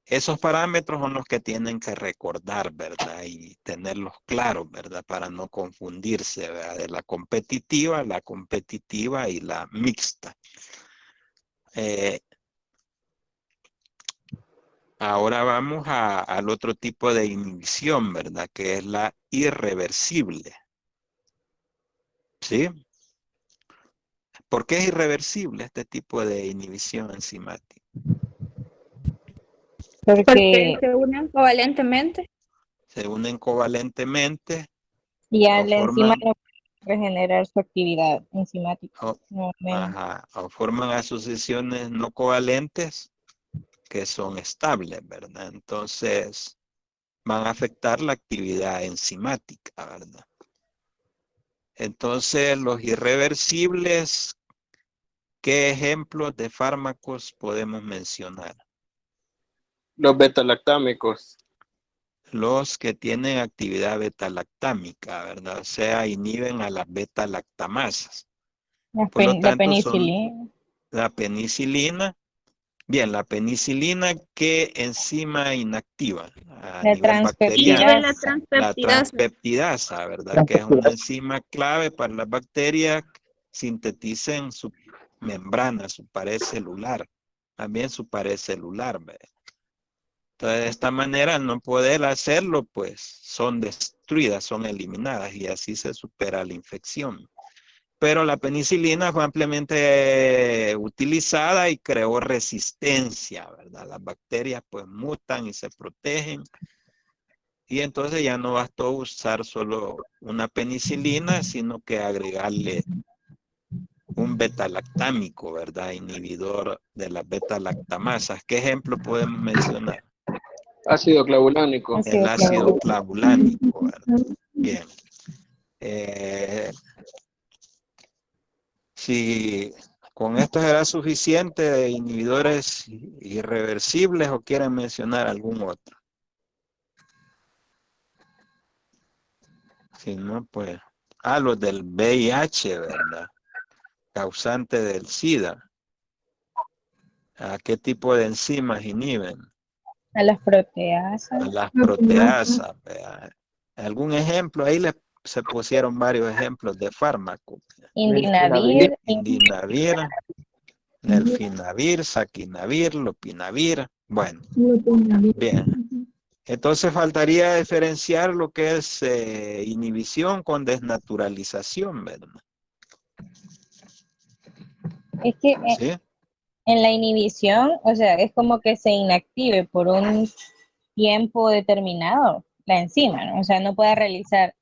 esos parámetros son los que tienen que recordar, ¿verdad? Y tenerlos claros, ¿verdad? Para no confundirse, ¿verdad? De la competitiva y la mixta. Ahora vamos al otro tipo de inhibición, ¿verdad? Que es la irreversible. ¿Sí? ¿Por qué es irreversible este tipo de inhibición enzimática? Porque Porque se unen covalentemente. Se unen covalentemente ya o la enzima forman, no puede regenerar su actividad enzimática o, nuevamente. ajá, o forman asociaciones no covalentes que son estables, ¿verdad? Entonces van a afectar la actividad enzimática, ¿verdad? Entonces los irreversibles, ¿qué ejemplos de fármacos podemos mencionar? Los betalactámicos. Los que tienen actividad beta-lactámica, ¿verdad? O sea, inhiben a las beta-lactamasas. Por lo La tanto, son penicilina. la penicilina. Bien, la penicilina, ¿qué enzima inactiva a La nivel bacteriano? Inhibe la transpeptidasa. La transpeptidasa. transpeptidasa, ¿verdad? Que es una enzima clave para las bacterias que sinteticen su membrana, su pared celular. También su pared celular, ¿verdad? Entonces, de esta manera, al no poder hacerlo, pues son destruidas, son eliminadas y así se supera la infección. Pero la penicilina fue ampliamente utilizada y creó resistencia, ¿verdad? Las bacterias pues mutan y se protegen. Y entonces ya no bastó usar solo una penicilina, sino que agregarle un beta-lactámico, ¿verdad? Inhibidor de las beta-lactamasas. ¿Qué ejemplo podemos mencionar? Ácido clavulánico. El ácido clavulánico, ¿verdad? Bien. Si con esto será suficiente de inhibidores irreversibles o quieren mencionar algún otro. Si no, pues. Los del VIH, ¿verdad? Causante del SIDA. ¿A qué tipo de enzimas inhiben? A las proteasas. A las proteasas, ¿verdad? ¿Algún ejemplo? Ahí se pusieron varios ejemplos de fármacos. Indinavir. Indinavir, nelfinavir, saquinavir, lopinavir. Bueno, bien. Entonces faltaría diferenciar lo que es inhibición con desnaturalización, ¿verdad? Es que ¿Sí? en la inhibición, o sea, es como que se inactive por un tiempo determinado la enzima, ¿no? O sea, no puede realizar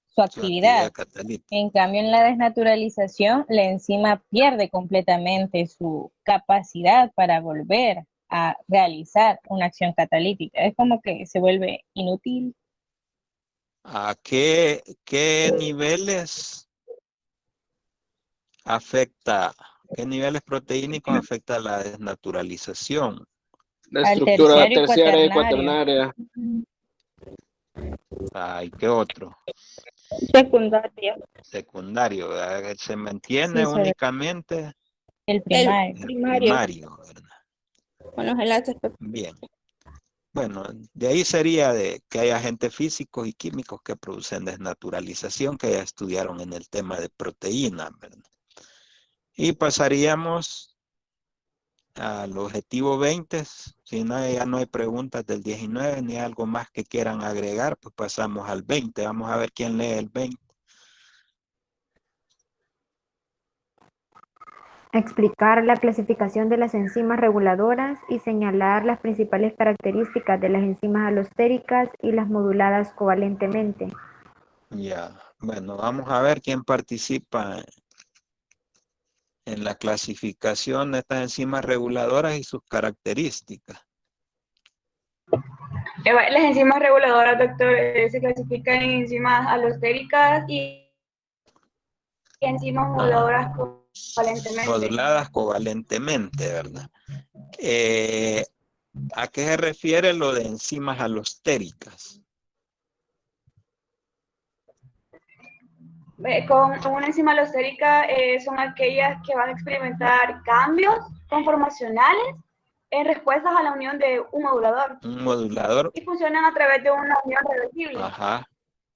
su actividad. Catalítica. En cambio, en la desnaturalización, la enzima pierde completamente su capacidad para volver a realizar una acción catalítica. Es como que se vuelve inútil. ¿A qué niveles afecta, qué niveles proteínicos afecta la desnaturalización? La Al estructura terciario y terciaria y cuaternario. cuaternaria. ¿Y qué otro? Secundaria. Secundario, ¿verdad? Se mantiene Sí, únicamente el El primario. primario, ¿verdad? Con los enlaces. Bien. Bueno, de ahí sería de que hay agentes físicos y químicos que producen desnaturalización, que ya estudiaron en el tema de proteínas, ¿verdad? Y pasaríamos al objetivo 20. Si no, ya no hay preguntas del 19 ni algo más que quieran agregar, pues pasamos al 20. Vamos a ver quién lee el 20. Explicar la clasificación de las enzimas reguladoras y señalar las principales características de las enzimas alostéricas y las moduladas covalentemente. Ya, bueno, vamos a ver quién participa en la clasificación de estas enzimas reguladoras y sus características. Las enzimas reguladoras, doctor, se clasifican en enzimas alostéricas y enzimas moduladoras covalentemente. Moduladas covalentemente, ¿verdad? ¿A qué se refiere lo de enzimas alostéricas? Con una enzima alostérica son aquellas que van a experimentar cambios conformacionales en respuestas a la unión de un modulador. Un modulador. Y funcionan a través de una unión reversible. Ajá.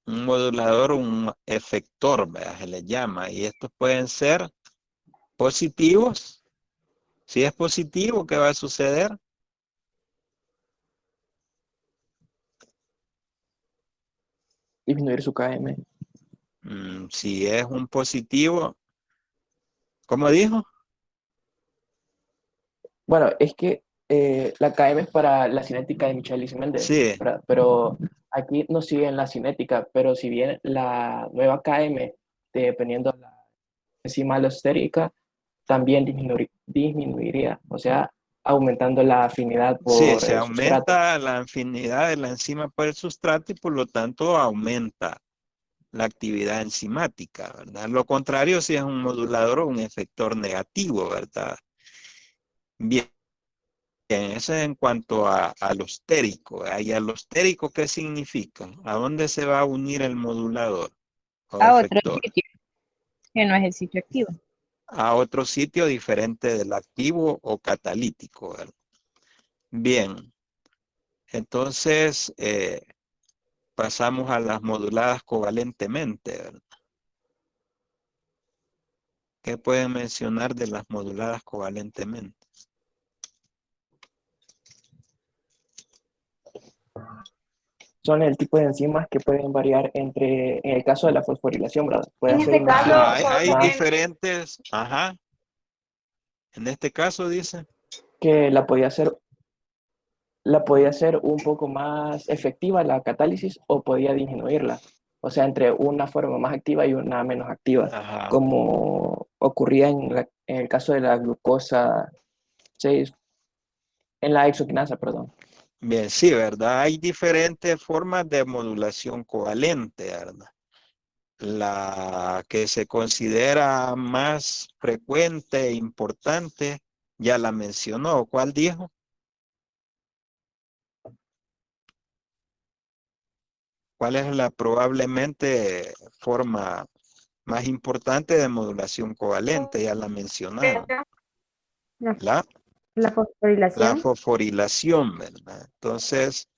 Un modulador, un efector, ¿verdad? Se le llama. Y estos pueden ser positivos. Si es positivo, ¿qué va a suceder? Disminuir su KM. Si es un positivo, ¿cómo dijo? Bueno, es que la KM es para la cinética de Michaelis y Mendel, Sí. ¿verdad? Pero aquí no siguen la cinética, pero si bien la nueva KM, dependiendo de la enzima alostérica, también disminuiría, o sea, aumentando la afinidad Sí, por se el sustrato. aumenta la afinidad de la enzima por el sustrato y por lo tanto aumenta la actividad enzimática, ¿verdad? Lo contrario, si es un modulador o un efector negativo, ¿verdad? Bien, eso es en cuanto a alostérico. ¿Y alostérico qué significa? ¿A dónde se va a unir el modulador o A otro efector? sitio, que no es el sitio activo. A otro sitio diferente del activo o catalítico, ¿verdad? Bien, entonces pasamos a las moduladas covalentemente, ¿verdad? ¿Qué pueden mencionar de las moduladas covalentemente? Son el tipo de enzimas que pueden variar entre, en el caso de la fosforilación, ¿verdad? Puede En hacer este una caso, Hay más diferentes, ajá. En este caso dice. que la podía hacer un poco más efectiva la catálisis o podía disminuirla. O sea, entre una forma más activa y una menos activa, Ajá. como ocurría en el caso de la glucosa 6, en la exoquinasa, perdón. Bien, sí, ¿verdad? Hay diferentes formas de modulación covalente, ¿verdad? La que se considera más frecuente e importante, ya la mencionó. ¿Cuál dijo? ¿Cuál es la probablemente forma más importante de modulación covalente? Ya la mencionaron. La La fosforilación. fosforilación, ¿verdad? Entonces,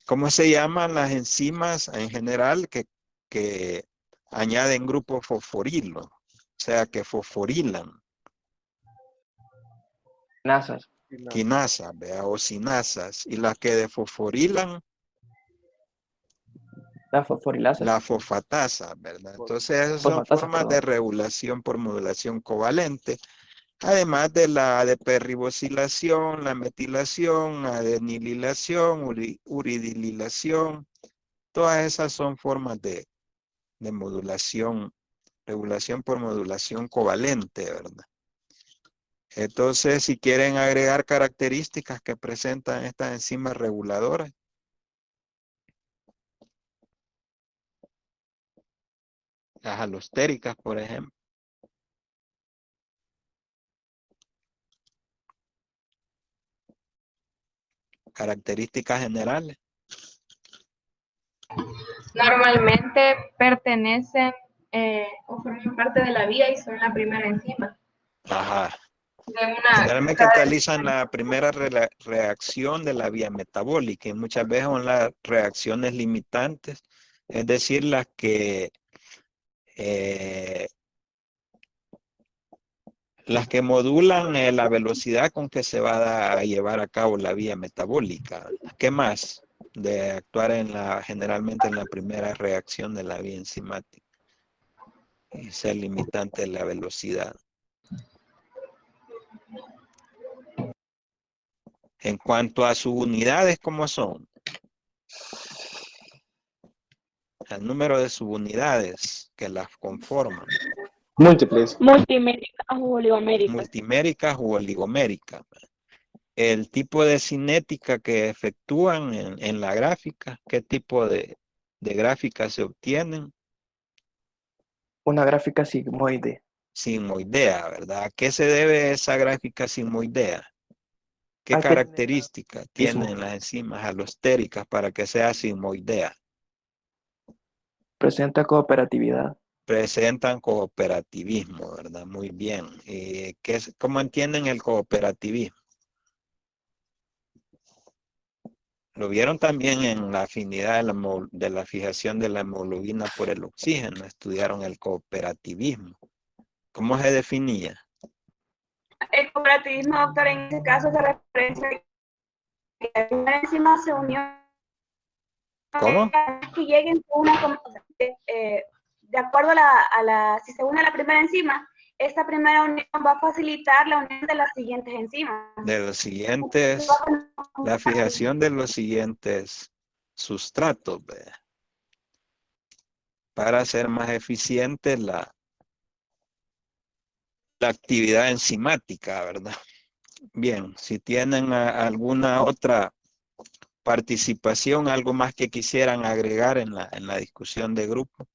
¿cómo se llaman las enzimas en general que añaden grupo fosforilo? O sea, que fosforilan. Quinasas, ¿vea? O sinasas. Y las que desfosforilan, la fosforilasa. La fosfatasa, ¿verdad? Entonces, esas son Fosfatasa, formas perdón. de regulación por modulación covalente. Además de la deperribosilación, la metilación, adenililación, uridililación. Todas esas son formas de modulación, regulación por modulación covalente, ¿verdad? Entonces, si quieren agregar características que presentan estas enzimas reguladoras, las alostéricas, por ejemplo. Características generales. Normalmente pertenecen o forman parte de la vía y son la primera enzima. Ajá. De una Generalmente catalizan la primera reacción de la vía metabólica y muchas veces son las reacciones limitantes, es decir, las que modulan la velocidad con que se va a llevar a cabo la vía metabólica. ¿Qué más? De actuar generalmente en la primera reacción de la vía enzimática y ser limitante de la velocidad. En cuanto a sus unidades, ¿cómo son? El número de subunidades que las conforman. Múltiples. Multiméricas o oligoméricas. Multiméricas u oligoméricas. El tipo de cinética que efectúan en la gráfica, ¿qué tipo de gráfica se obtienen? Una gráfica sigmoide. Sigmoidea, ¿verdad? ¿A qué se debe esa gráfica sigmoidea? ¿Qué características tienen las enzimas alostéricas para que sea sigmoidea? Presenta cooperatividad. Presentan cooperativismo, ¿verdad? Muy bien. ¿Cómo entienden el cooperativismo? Lo vieron también en la afinidad de la fijación de la hemoglobina por el oxígeno. Estudiaron el cooperativismo. ¿Cómo se definía? El cooperativismo, doctor, en este caso se referencia a que una enzima se unió. ¿Cómo? Que lleguen a una de acuerdo si se une a la primera enzima, esta primera unión va a facilitar la unión de las siguientes enzimas. De los siguientes, la fijación de los siguientes sustratos, ¿ve? Para hacer más eficiente la actividad enzimática, ¿verdad? Bien, si tienen alguna otra participación, algo más que quisieran agregar en la discusión de grupo.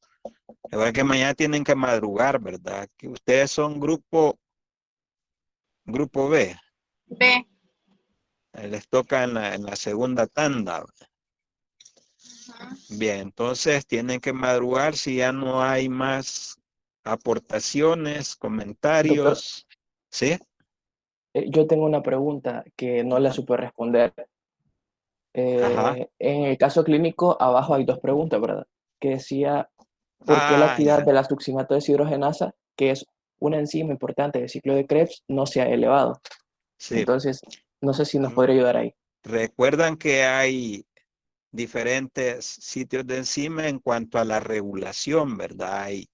La verdad que mañana tienen que madrugar, ¿verdad? Que ustedes son grupo B. B. Les toca en la segunda tanda. Bien, entonces tienen que madrugar si ya no hay más aportaciones, comentarios. Doctor, ¿Sí? yo tengo una pregunta que no la supe responder. Ajá. En el caso clínico, abajo hay dos preguntas, ¿verdad? Que decía, ¿por qué la actividad Ya. de la succinato deshidrogenasa, que es una enzima importante del ciclo de Krebs, no se ha elevado? Sí. Entonces, no sé si nos podría ayudar ahí. Recuerdan que hay diferentes sitios de enzima en cuanto a la regulación, ¿verdad? Hay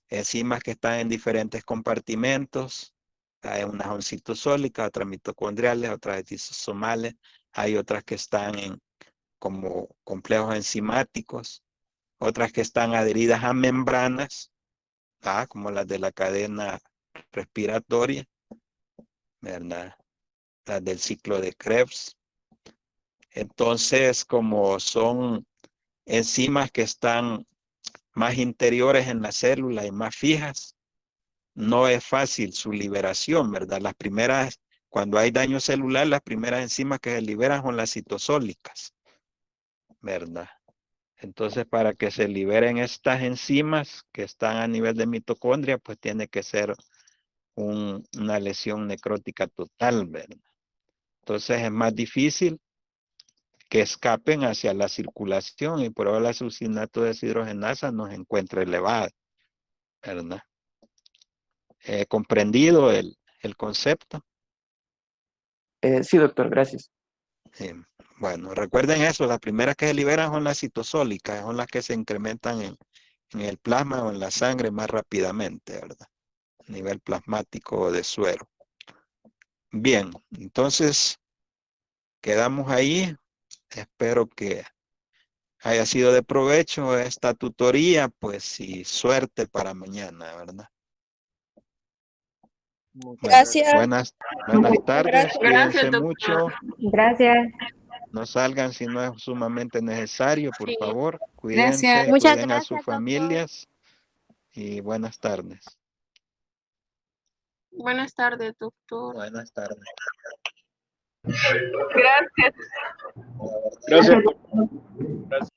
enzimas que están en diferentes compartimentos. Hay unas son citosólicas, otras mitocondriales, otras lisosomales. Hay otras que están como complejos enzimáticos. Otras que están adheridas a membranas, como las de la cadena respiratoria, ¿verdad? Las del ciclo de Krebs. Entonces, como son enzimas que están más interiores en la célula y más fijas, no es fácil su liberación, ¿verdad? Las primeras, cuando hay daño celular, las primeras enzimas que se liberan son las citosólicas, ¿verdad? Entonces, para que se liberen estas enzimas que están a nivel de mitocondria, pues tiene que ser una lesión necrótica total, ¿verdad? Entonces, es más difícil que escapen hacia la circulación y por ahora la succinato deshidrogenasa nos encuentra elevada, ¿verdad? ¿Comprendido el concepto? Sí, doctor, gracias. Bueno, recuerden eso, las primeras que se liberan son las citosólicas, son las que se incrementan en el plasma o en la sangre más rápidamente, ¿verdad? A nivel plasmático de suero. Bien, entonces quedamos ahí. Espero que haya sido de provecho esta tutoría, pues, y suerte para mañana, ¿verdad? Gracias. Buenas tardes, Gracias. cuídense Gracias, mucho. doctor. Gracias. No salgan si no es sumamente necesario, por Sí. favor. Gracias. Cuídense, Muchas cuiden a gracias, sus doctor. familias y buenas tardes. Buenas tardes, doctor. Buenas tardes. Gracias. Gracias. Gracias.